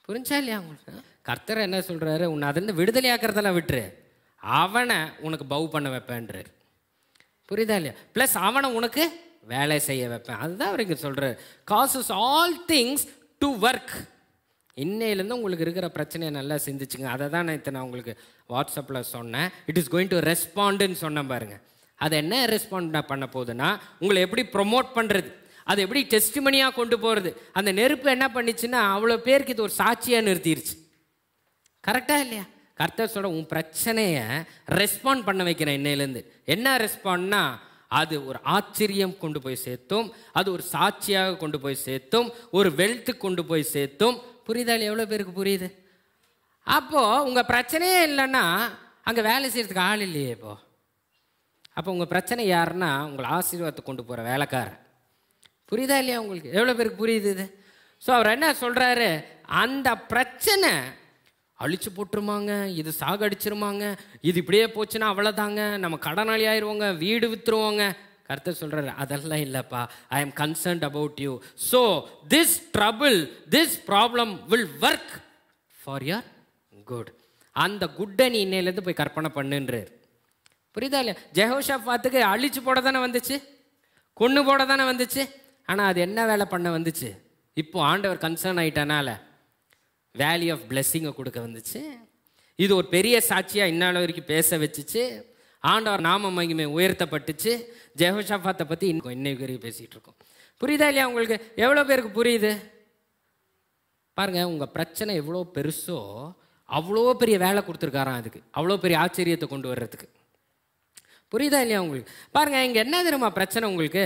S1: புரிஞ்சா இல்லையா உங்களுக்கு? கர்த்தர் என்ன சொல்கிறாரு, உன்னை அதுலேருந்து விடுதலை ஆக்கிறதெல்லாம் விட்டுரு, அவனை உனக்கு பவு பண்ண வைப்பேன்றார். புரியுதா இல்லையா? ப்ளஸ் அவனை உனக்கு வேலை செய்ய வைப்பேன், அதுதான் அவர் இங்கே சொல்கிறார். Causes all things to work. இன்னையிலேருந்து உங்களுக்கு இருக்கிற பிரச்சனையை நல்லா சிந்திச்சுங்க. அதை தான் நான் உங்களுக்கு வாட்ஸ்அப்பில் சொன்னேன். இட் இஸ் கோயிங் டு ரெஸ்பாண்டுன்னு சொன்னேன் பாருங்கள். அது என்ன ரெஸ்பாண்ட் பண்ண போகுதுன்னா, உங்களை எப்படி ப்ரொமோட் பண்ணுறது, அது எப்படி டெஸ்டிமனியாக கொண்டு போகிறது. அந்த நெருப்பு என்ன பண்ணிச்சுன்னா, அவ்வளோ பேருக்கு இது ஒரு சாட்சியாக நிறுத்திடுச்சு. கரெக்டாக இல்லையா? கர்த்தர் சொல்ல, உன் பிரச்சனையை ரெஸ்பாண்ட் பண்ண வைக்கிறேன் இன்னையிலேருந்து. என்ன ரெஸ்பாண்ட்னா, அது ஒரு ஆச்சரியம் கொண்டு போய் சேர்த்தும், அது ஒரு சாட்சியாக கொண்டு போய் சேர்த்தும், ஒரு வெல்த்து கொண்டு போய் சேர்த்தும். புரியுதா? எவ்வளோ பேருக்கு புரியுது? அப்போது உங்கள் பிரச்சனையே இல்லைன்னா அங்கே வேலை செய்கிறதுக்கு ஆள் இல்லையே. அப்போ உங்கள் பிரச்சனை யாருன்னா, உங்களை ஆசீர்வாதத்தை கொண்டு போகிற வேலைக்காரர். புரியுதா இல்லையா உங்களுக்கு? எவ்வளோ பேருக்கு புரியுது இது? ஸோ அவர் என்ன சொல்கிறாரு, அந்த பிரச்சனை அழிச்சு போட்டுருமாங்க, இது சாகடிச்சிருமாங்க, இது இப்படியே போச்சுன்னா அவ்வளோதாங்க, நம்ம கடனாளி ஆயிடுவோங்க, வீடு விற்றுருவோங்க. கர்த்தர் சொல்கிறாரு, அதெல்லாம் இல்லைப்பா, I am concerned about you. So this trouble, this problem will work for your good. அந்த குட்டை நீ இன்னையிலேருந்து போய் கற்பனை பண்ணுன்றார். புரியுதா இல்லையா? ஜெஹோஷாபாத்துக்கு அழிச்சு போட தானே வந்துச்சு, கொன்று போட தானே வந்துச்சு. ஆனால் அது என்ன வேலை பண்ண வந்துச்சு? இப்போ ஆண்டவர் கன்சர்ன் ஆகிட்டனால வேல்யூ ஆஃப் பிளெஸ்ஸிங்கை கொடுக்க வந்துச்சு. இது ஒரு பெரிய சாட்சியாக இந்நாள் வரைக்கும் பேச வச்சுச்சு. ஆண்டவர் நாம மகிமை உயர்த்தப்பட்டுச்சு. ஜெஹோஷாபாத்தை பற்றி இன்னைக்கு வரைக்கும் பேசிகிட்டு இருக்கோம். புரியுதா இல்லையா உங்களுக்கு? எவ்வளோ பேருக்கு புரியுது பாருங்கள். உங்கள் பிரச்சனை எவ்வளோ பெருசோ அவ்வளோ பெரிய வேலை கொடுத்துருக்காராம் அதுக்கு, அவ்வளோ பெரிய ஆச்சரியத்தை கொண்டு வர்றதுக்கு. புரியுதா இல்லையா உங்களுக்கு? பாருங்கள், இங்கே என்ன தெரியுமா பிரச்சனை உங்களுக்கு?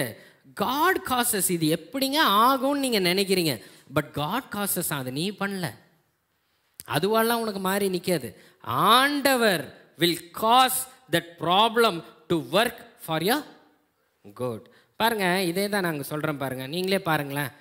S1: God causes. இது எப்படிங்க ஆகும்னு நீங்கள் நினைக்கிறீங்க, பட் காட் காசஸ். அது நீ பண்ணல, அதுவெல்லாம் உனக்கு மாறி நிற்காது. ஆண்டவர் will cause that problem to work for your good. பாருங்க, இதே தான் நாங்கள் சொல்கிறோம் பாருங்க. நீங்களே பாருங்களேன்,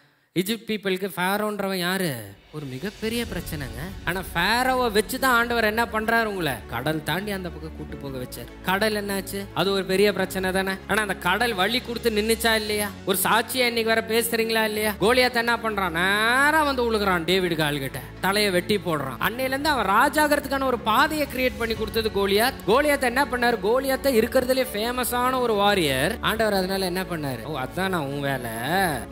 S1: ஈஜிப்ட் பீப்புளுக்கு ஃபேரோன்றவன் யாரு? ஒரு மிகப்பெரிய பிரச்சனைங்க. ஆனால் ஃபேரோவை வச்சு தான் ஆண்டவர் என்ன பண்றாரு, உங்களை கடல் தாண்டி அந்த பக்கம் கூட்டு போக வச்சார். கடல் என்னாச்சு? அது ஒரு பெரிய பிரச்சனை தானே. ஆனால் அந்த கடல் வழி கொடுத்து நின்னுச்சா இல்லையா? ஒரு சாட்சியா இன்னைக்கு வர பேசுறீங்களா இல்லையா? கோலியாத் என்ன பண்றான்? நேரா வந்து உழுகுறான் டேவிட் கால்கிட்ட, தலையை வெட்டி போடுறான். அன்னையிலேருந்து அவன் ராஜாகிறதுக்கான ஒரு பாதையை கிரியேட் பண்ணி கொடுத்தது கோலியாத். கோலியாத் என்ன பண்ணாரு? கோலியாத்த இருக்கிறதுலே ஃபேமஸான ஒரு வாரியர். ஆண்டவர் அதனால என்ன பண்ணாரு? ஓ, அதான் நான் உன் வேலை,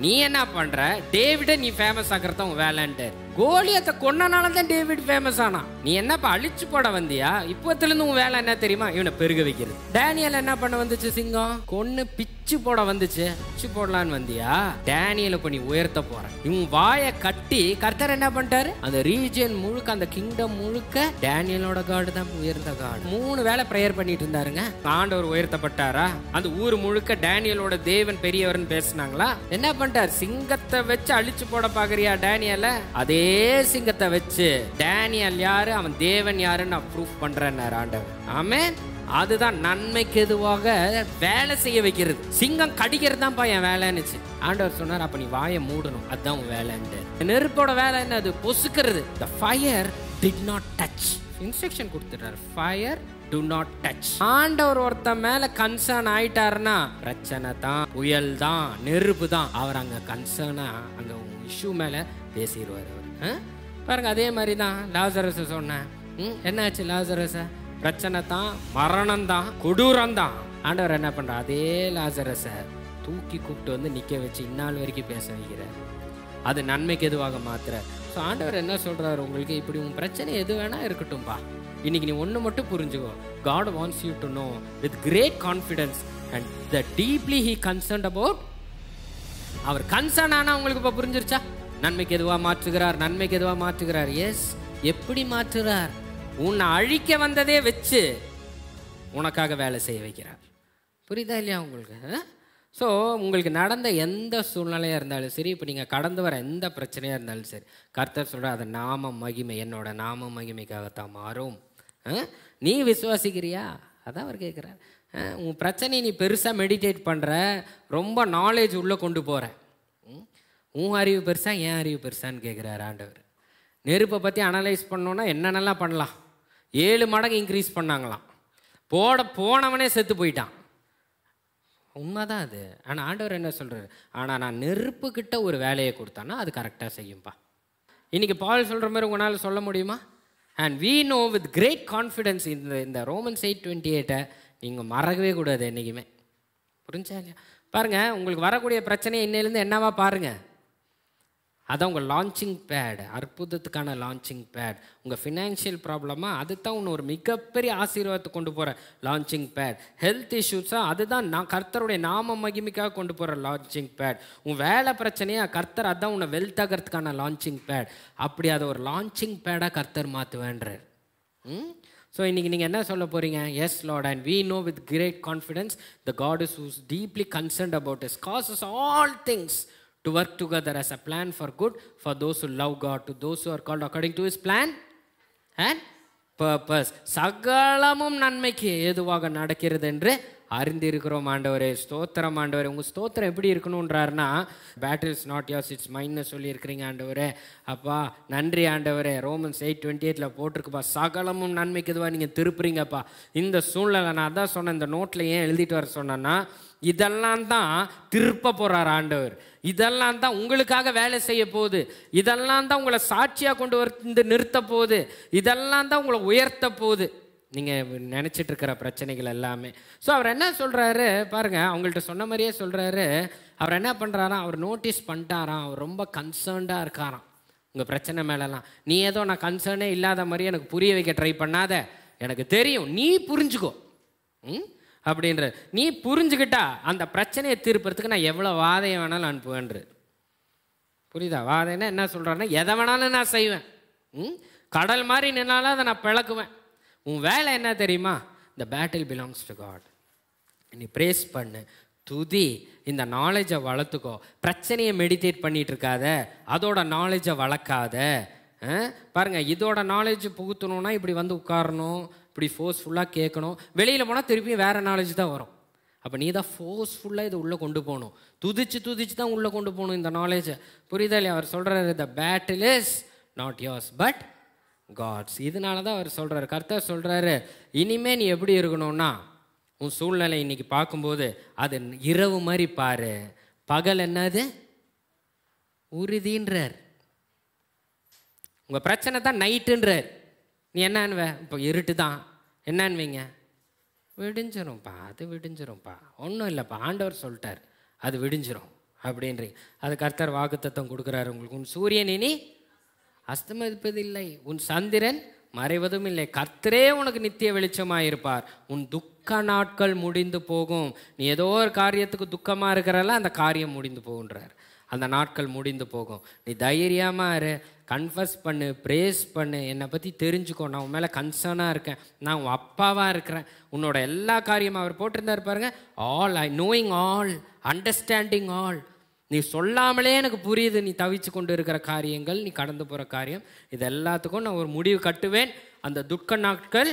S1: நீ என்ன பண்ற? டேவிட நீ ஃபேமஸ் ஆக்குறத உன் வேலைன்ட்டு. கோலியாத்தை கொன்னனால தான் டேவிட் ஃபேமஸ் ஆனா. நீ என்னப்பா அழிச்சு போட வந்தியா? இப்பத்துல இருந்து உன் வேலை என்ன தெரியுமா? இவனை பெருக வைக்கிறது. டேனியல் என்ன பண்ண வந்துச்சு? சிங்கம் கொன்னு பிச்சு போட வந்துச்சு. பிச்சு போடலான்னு வந்தியா? டேனியலை பண்ணி உயர்த்த போறேன். இவன் வாயை கட்டி கர்த்தர் என்ன பண்ணிட்டாரு? அந்த ரீஜியன் முழுக்க, அந்த கிங்டம் முழுக்க டேனியலோட காடு தான் உயர்ந்த காடு. 3 வேளை பிரேயர் பண்ணிட்டு இருந்தாருங்க. ஆண்டவர் உயர்த்தப்பட்டாரா? அந்த ஊர் முழுக்க டேனியலோட தேவன் பெரியவர்னு பேசினாங்களா? என்ன பண்ணிட்டார்? சிங்கத்தை வச்சு அழிச்சு போட பாக்குறியா டேனியல? அதே சிங்கத்தை வச்சு டேனியல் யாரு, அவன் தேவன் யாருன்னு நான் ப்ரூஃப் பண்றேன் ஆண்டவர். ஆமென். அதுதான் நன்மைக்கு எதுவாக வேலை செய்ய வைக்கிறது. சிங்கம் கடிக்கிறது தான் என் வேலைன்னுச்சு. ஆண்டவர் சொன்னார், அப்ப நீ வாயை மூடணும், அதுதான் உன் வேலைன்னு. நெருப்போட வேலை என்ன? அது பொசுக்கிறது. The fire did not touch. Instruction கொடுத்துட்டார், ஃபயர் do not touch. ஆண்டவர் ஒருத்த மேல கன்சர்ன் ஆயிட்டாருன்னா பிரச்சனை தான், புயல் தான், நெருப்பு தான். அவர் அங்க கன்சர்னா அங்க இஷ்யூ மேல பேசிடுவார். பாருங்க, அதே மாதிரி தான் லாசரஸ் சொன்னேன். என்னாச்சு லாசரஸ்? பிரச்சனை தான், மரணம் தான், கொடூரம் தான். ஆண்டவர் என்ன பண்ற? அதே லாசரஸ தூக்கி கூப்பிட்டு வந்து நிக்க வச்சு இந்நாள் வரைக்கும் பேச வைக்கிறார். அது நன்மைக்கு எதுவாக மாத்துற. ஸோ ஆண்டவர் என்ன சொல்றாரு? உங்களுக்கு இப்படி உன் பிரச்சனை எது வேணா இருக்கட்டும்பா, இன்னைக்கு நீ ஒன்று மட்டும் புரிஞ்சுக்கோ. God wants you to know with great confidence and the deeply he concerned about. அவர் கன்சர்ன் ஆனா உங்களுக்கு இப்போ புரிஞ்சிருச்சா? நன்மைக்கு எதுவா மாற்றுகிறார், நன்மைக்கு எதுவா மாற்றுகிறார். எஸ், எப்படி மாற்றுகிறார்? உன்னை அழிக்க வந்ததே வச்சு உனக்காக வேலை செய்ய வைக்கிறார். புரியுதா இல்லையா உங்களுக்கு? ஸோ உங்களுக்கு நடந்த எந்த சூழ்நிலையாக இருந்தாலும் சரி, இப்போ நீங்கள் கடந்து வர எந்த பிரச்சனையாக இருந்தாலும் சரி, கர்த்தர் சொல்கிற அதை நாம மகிமை, என்னோட நாம மகிமைக்காகத்தான் மாறும். நீ விசுவாசிக்கிறியா? அதான் அவர் கேட்குறார். உன் பிரச்சனையை நீ பெருசாக மெடிடேட் பண்ணுற, ரொம்ப நாலேஜ் உள்ளே கொண்டு போகிற. உன் அறிவு பெருசா என் அறிவு பெருசான்னு கேட்குறாரு ஆண்டவர். நெருப்பை பற்றி அனலைஸ் பண்ணோன்னா என்னென்னலாம் பண்ணலாம்? 7 மடங்கு இன்க்ரீஸ் பண்ணாங்களாம். போனவனே செத்து போயிட்டான். உண்மைதான் அது. ஆனால் ஆண்டவர் என்ன சொல்கிறார்? ஆனால் நான் நெருப்புக்கிட்ட ஒரு வேலையை கொடுத்தான்னா அது கரெக்டாக செய்யும்பா. இன்றைக்கி பால் சொல்கிற மாதிரி உங்களால் சொல்ல முடியுமா? And we know with great confidence இந்த ரோமன்ஸ் 8:28 நீங்கள் மறக்கவே கூடாது என்றைக்குமே. புரிஞ்சா இல்லையா? பாருங்கள், உங்களுக்கு வரக்கூடிய பிரச்சனை இன்னையிலேருந்து என்னவா பாருங்கள். அதான் உங்கள் லான்ச்சிங் பேட், அற்புதத்துக்கான லான்ச்சிங் பேட். உங்கள் ஃபினான்ஷியல் ப்ராப்ளமாக அதுதான் ஒன்று ஒரு மிகப்பெரிய ஆசீர்வாதத்தை கொண்டு போகிற லான்ச்சிங் பேட். ஹெல்த் இஷ்யூஸாக அதுதான் நான் கர்த்தருடைய நாம மகிமைக்காக கொண்டு போகிற லான்ச்சிங் பேட். உன் வேலை பிரச்சனையாக கர்த்தர் அதுதான் உன்னை வெல்த் ஆகிறதுக்கான லான்ச்சிங் பேட். அப்படி அதை ஒரு லான்ச்சிங் பேடாக கர்த்தர் மாற்றுவேன்றார். ஸோ இன்றைக்கி நீங்கள் என்ன சொல்ல போகிறீங்க? Yes Lord, and we know with great confidence the God is who's deeply concerned about us causes all things to work together as a plan for good for those who love God, to those who are called according to his plan and purpose. சகலமும் நன்மைக்கு ஏதுவாக நடக்கிறது என்று அறிந்திருக்கிறோம் ஆண்டவரே. ஸ்தோத்திரம் ஆண்டவரே. உங்கள் ஸ்தோத்திரம் எப்படி இருக்கணுன்றாருன்னா, battle is not yours it's மைன்னு சொல்லியிருக்கிறீங்க ஆண்டவரே. அப்பா நன்றி ஆண்டவரே. ரோமன்ஸ் 8:28 போட்டிருக்குப்பா, சகலமும் நன்மைக்கு எதுவாக நீங்கள் திருப்புறீங்கப்பா. இந்த சூழ்நிலை நான் அதான் சொன்னேன், இந்த நோட்டில் ஏன் எழுதிட்டு வர சொன்னேன்னா, இதெல்லாம் தான் திருப்ப போகிறார் ஆண்டவர். இதெல்லாம் தான் உங்களுக்காக வேலை செய்ய போகுது. இதெல்லாம் தான் உங்களை சாட்சியாக கொண்டு வந்து நிறுத்த போகுது. இதெல்லாம் தான் உங்களை உயர்த்த போகுது. நீங்கள் நினச்சிட்டு இருக்கிற பிரச்சனைகள் எல்லாமே. ஸோ அவர் என்ன சொல்கிறாரு பாருங்கள், அவங்கள்ட்ட சொன்ன மாதிரியே சொல்கிறாரு. அவர் என்ன பண்ணுறாராம்? அவர் நோட்டீஸ் பண்ணிட்டாராம். அவர் ரொம்ப கன்சர்ன்டாக இருக்காராம் உங்கள் பிரச்சனை மேலெல்லாம். நீ ஏதோ நான் கன்சர்னே இல்லாத மாதிரி எனக்கு புரிய வைக்க ட்ரை பண்ணாத, எனக்கு தெரியும், நீ புரிஞ்சுக்கோ அப்படின்ற. நீ புரிஞ்சுக்கிட்டா அந்த பிரச்சனையை தீர்ப்பறதுக்கு நான் எவ்வளோ வாதையை வேணாலும் அனுப்புவேன்ற. புரியுதா? வாதைன்னா என்ன சொல்கிறாருன்னா, எதை வேணாலும் நான் செய்வேன். கடல் மாதிரி நின்னாலும் அதை நான் பிளக்குவேன். உன் வேலை என்ன தெரியுமா? The battle belongs to God. நீ பிரேஸ் பண்ணு, துதி. இந்த நாலேஜை வளர்த்துக்கோ. பிரச்சனையை மெடிடேட் பண்ணிட்டு இருக்காத, அதோட நாலேஜை வளர்க்காத. பாருங்க, இதோட நாலேஜ் புகுத்தணும்னா இப்படி வந்து உட்காரணும், இப்படி ஃபோர்ஸ்ஃபுல்லாக கேட்கணும். வெளியில் போனால் திருப்பியும் வேறு நாலேஜ் தான் வரும். அப்போ நீ தான் ஃபோர்ஸ்ஃபுல்லாக இதை உள்ளே கொண்டு போகணும். துதிச்சு தான் உள்ளே கொண்டு போகணும் இந்த நாலேஜை. புரியுதா இல்லையா? அவர் சொல்கிறாரு, the battle is not yours but God's. இதனால தான் அவர் சொல்கிறாரு, கர்த்தர் சொல்கிறாரு, இனிமே நீ எப்படி இருக்கணும்னா, உன் சூழ்நிலை இன்னைக்கு பார்க்கும்போது அது இரவு மாதிரி பாரு, பகல் என்னது உறுதின்றார். உங்கள் பிரச்சனை தான் நைட்டுன்றார். நீ என்னன்னுவ? இப்போ இருட்டு தான் என்னன்னுவீங்க? விடிஞ்சிரும்ப்பா, அது விடிஞ்சிரும்ப்பா, ஒன்றும் இல்லைப்பா, ஆண்டவர் சொல்லிட்டார் அது விடிஞ்சிரும் அப்படின்றீங்க. அது கர்த்தர் வாக்குத்தத்தம் கொடுக்குறாரு உங்களுக்கு. உன் சூரியன் இனி அஸ்தமிப்பதில்லை, உன் சந்திரன் மறைவதும் இல்லை, கர்த்தரே உனக்கு நித்திய வெளிச்சமாக இருப்பார். உன் துக்க நாட்கள் முடிந்து போகும். நீ ஏதோ ஒரு காரியத்துக்கு துக்கமாக இருக்கிறல்ல, அந்த காரியம் முடிந்து போகுன்றார். அந்த நாட்கள் முடிந்து போகும். நீ தைரியமாக இரு, கன்ஃபஸ் பண்ணு, ப்ரேஸ் பண்ணு, என்னை பற்றி தெரிஞ்சுக்கோ, நான் உன் மேலே கன்சர்னாக இருக்கேன், நான் உன் அப்பாவாக இருக்கிறேன். உன்னோட எல்லா காரியமும் அவர் போட்டிருந்தார் பாருங்க, all I knowing all, understanding all. நீ சொல்லாமலே எனக்கு புரியுது நீ தவிச்சு கொண்டு இருக்கிற காரியங்கள், நீ கடந்து போகிற காரியம், இது எல்லாத்துக்கும் நான் ஒரு முடிவு கட்டுவேன். அந்த துக்க நாட்கள்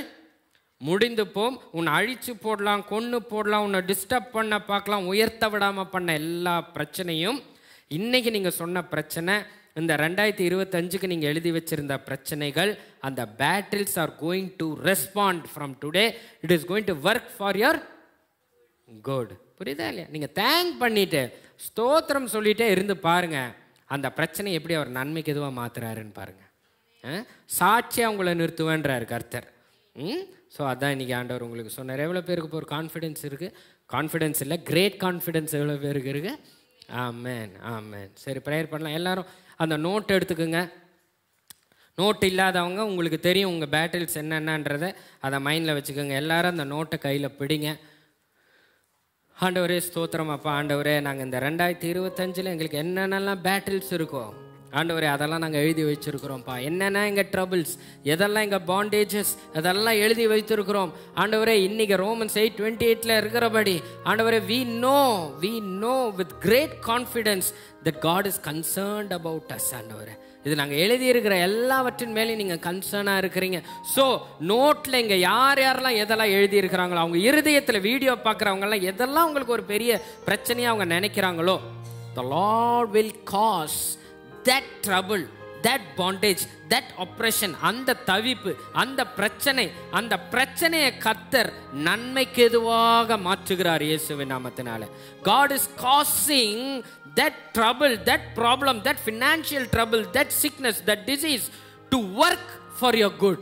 S1: முடிந்து போம். உன்னை அழிச்சு போடலாம், கொன்று போடலாம், உன்னை டிஸ்டர்ப் பண்ண பார்க்கலாம், உயர்த்த விடாமல் பண்ண எல்லா பிரச்சனையும், இன்றைக்கி நீங்கள் சொன்ன பிரச்சனை, இந்த 2025க்கு நீங்கள் எழுதி வச்சுருந்த பிரச்சனைகள், அந்த battles are going to respond from today. It is going to work for your good. புரியுதா இல்லையா? நீங்கள் தேங்க் பண்ணிவிட்டு ஸ்தோத்திரம் சொல்லிகிட்டே இருந்து பாருங்கள், அந்த பிரச்சனை எப்படி அவர் நன்மைக்கு எதுவாக மாற்றுறாருன்னு பாருங்கள். சாட்சியாக உங்களை நிறுத்துவேன்றார் கர்த்தர். ஸோ அதான் இன்றைக்கி ஆண்டவர் உங்களுக்கு சொன்னார். எவ்வளோ பேருக்கு இப்போ ஒரு கான்ஃபிடென்ஸ் இருக்குது? கான்ஃபிடென்ஸ் இல்லை, கிரேட் கான்ஃபிடென்ஸ் எவ்வளோ பேருக்கு இருக்குது? ஆமேன், ஆமேன். சரி, ப்ரேயர் பண்ணலாம். எல்லோரும் அந்த நோட் எடுத்துக்குங்க. நோட் இல்லாதவங்க, உங்களுக்கு தெரியும் உங்கள் பேட்டில்ஸ் என்னென்னன்றதை, அதை மைண்டில் வச்சுக்கோங்க. எல்லோரும் அந்த நோட்டை கையில் பிடிங்க. ஆண்டவரே ஸ்தோத்திரம் அப்பா. ஆண்டவரே, நாங்கள் இந்த 2025 எங்களுக்கு என்னென்னலாம் பேட்டில்ஸ் இருக்கோ ஆண்டவரே, அதெல்லாம் நாங்கள் எழுதி வச்சுருக்குறோம்ப்பா. என்னென்ன எங்கள் ட்ரபிள்ஸ், எதெல்லாம் எங்கள் பாண்டேஜஸ், அதெல்லாம் எழுதி வைத்திருக்கிறோம் ஆண்டவரே. இன்றைக்கி ரோமன்ஸ் 8:28 இருக்கிறபடி ஆண்டவரே, we know with great confidence that God is concerned about us. ஆண்டவரே, இது நாங்கள் எழுதியிருக்கிற எல்லாவற்றின் மேலேயும் நீங்கள் கன்சர்னாக இருக்கிறீங்க. ஸோ நோட்டில் இங்கே யார் யாரெல்லாம் எதெல்லாம் எழுதியிருக்கிறாங்களோ, அவங்க இருதயத்தில் வீடியோ பார்க்குறவங்கெல்லாம் எதெல்லாம் உங்களுக்கு ஒரு பெரிய பிரச்சனையாக அவங்க நினைக்கிறாங்களோ, the Lord will cause that trouble, that bondage, that oppression, அந்த தவிப்பு, அந்த பிரச்சனையை கர்த்தர் நன்மைக்கு எதுவாக மாற்றுகிறார் இயேசுவின் நாமத்தினால. God is causing that trouble, that problem, that financial trouble, that sickness, that disease to work for your good.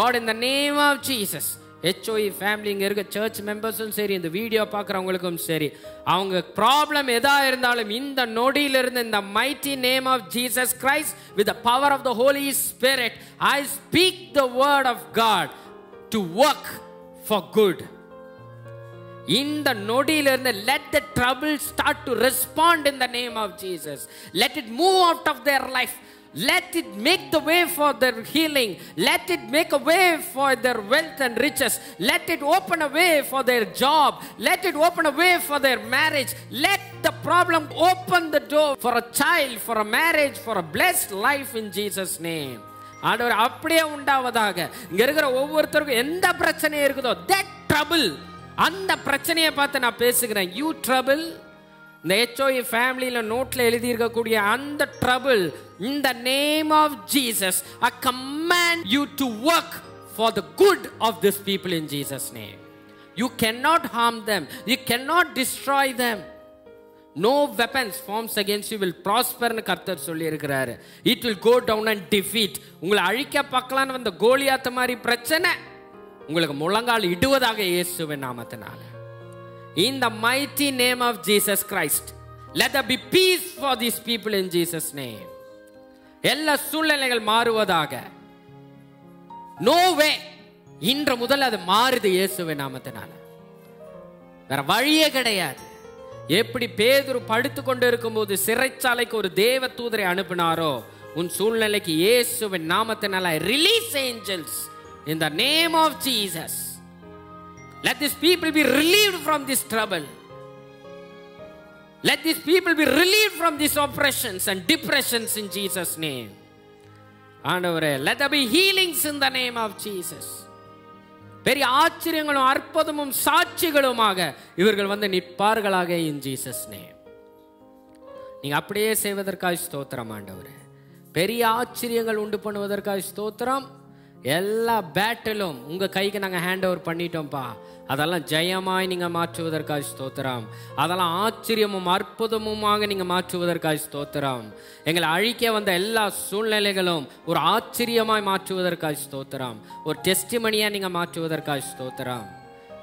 S1: Lord, in the name of Jesus, HOE family இங்கே இருக்க சர்ச் மெம்பர்ஸும் சரி, இந்த வீடியோ பார்க்குறவங்களுக்கும் சரி, அவங்க ப்ராப்ளம் எதாக இருந்தாலும் இந்த நொடியிலிருந்து, இந்த mighty name of Jesus Christ, with the power of the Holy Spirit, I speak the word of God to work for good. இந்த நொடியிலிருந்து let the trouble start to respond in the name of Jesus. Let it move out of their life. Let it make the way for their healing. Let it make a way for their wealth and riches. Let it open a way for their job. Let it open a way for their marriage. Let the problem open the door for a child, for a marriage, for a blessed life in Jesus' name. ஆண்டவர் அப்படியே உண்டாவதாக. இங்க இருக்கிற ஒவ்வொருத்தருக்கும் எந்த பிரச்சனை இருக்குதோ, that trouble, அந்த பிரச்சனையை பார்த்து நான் பேசுகிறேன். You trouble, இந்த HOE ஃபேமிலியில் நோட்டில் எழுதியிருக்கக்கூடிய அந்த trouble, in the name of Jesus, I command you to work for the good of these people in Jesus' name. You cannot harm them. You cannot destroy them. No weapons formed against you will prosper னு கர்த்தர் சொல்லி இருக்கிறாரு. It will go down and defeat. உங்களை அழிக்க பார்க்கலான்னு வந்த கோலியாத் மாதிரி பிரச்சனை உங்களுக்கு முழங்கால் இடுவதாக இயேசுவின் நாமத்தினால. In the mighty name of Jesus Christ, let there be peace for these people in Jesus' name. எல்லா சூழ்நிலைகள் மாறுவதாக. No way. இன்று முதல் அது மாறுது இயேசுவின் நாமத்தினால. வேற வழியே கிடையாது. எப்படி பேதுரு படுத்து கொண்டு இருக்கும்போது சிறைச்சாலைக்கு ஒரு தேவ தூதரை அனுப்பினாரோ, உன் சூழ்நிலைக்கு இயேசுவின் நாமத்தினால release angels in the name of Jesus. Let these people be relieved from this trouble. Let these people be relieved from these oppressions and depressions in Jesus' name. ஆண்டவரே, let there be healings in the name of Jesus. பெரிய ஆச்சரியங்களும் அற்புதமும் சாட்சிகளுமாக இவர்கள் வந்து நிற்பார்களாக in Jesus' name. நீங்க அப்படியே செய்வதற்காக ஸ்தோத்திரம் ஆண்டவரே. பெரிய ஆச்சரியங்கள் உண்டு பண்ணுவதற்காக ஸ்தோத்திரம். எல்லா பேட்டிலும் உங்க கைக்கு நாங்கள் ஹேண்ட் ஓவர் பண்ணிட்டோம்ப்பா. அதெல்லாம் ஜெயமாய் நீங்க மாற்றுவதற்காக ஸ்தோத்திரம். அதெல்லாம் ஆச்சரியமும் அற்புதமுமாக நீங்க மாற்றுவதற்காக ஸ்தோத்திரம். எங்களை அழிக்க வந்த எல்லா சூழ்நிலைகளும் ஒரு ஆச்சரியமாய் மாற்றுவதற்காக ஸ்தோத்திரம். ஒரு டெஸ்டிமனியா நீங்க மாற்றுவதற்காக ஸ்தோத்திரம்.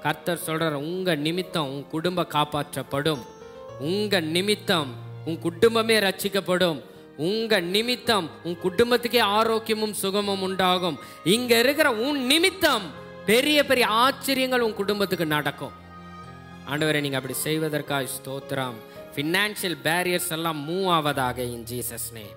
S1: கர்த்தர் சொல்றார், உங்க நிமித்தம் உன் குடும்பம் காப்பாற்றப்படும். உங்க நிமித்தம் உன் குடும்பமே ரட்சிக்கப்படும். உங்க நிமித்தம் உன் குடும்பத்துக்கே ஆரோக்கியமும் சுகமும் உண்டாகும். இங்க இருக்கிற உன் நிமித்தம் பெரிய பெரிய ஆச்சரியங்கள் உன் குடும்பத்துக்கு நடக்கும். ஆண்டவரே, நீங்க அப்படி செய்வதற்காக ஸ்தோத்திரம். ஃபினான்ஷியல் பேரியர்ஸ் எல்லாம் மூவ் ஆவதாக இன் ஜீசஸ் நேம்.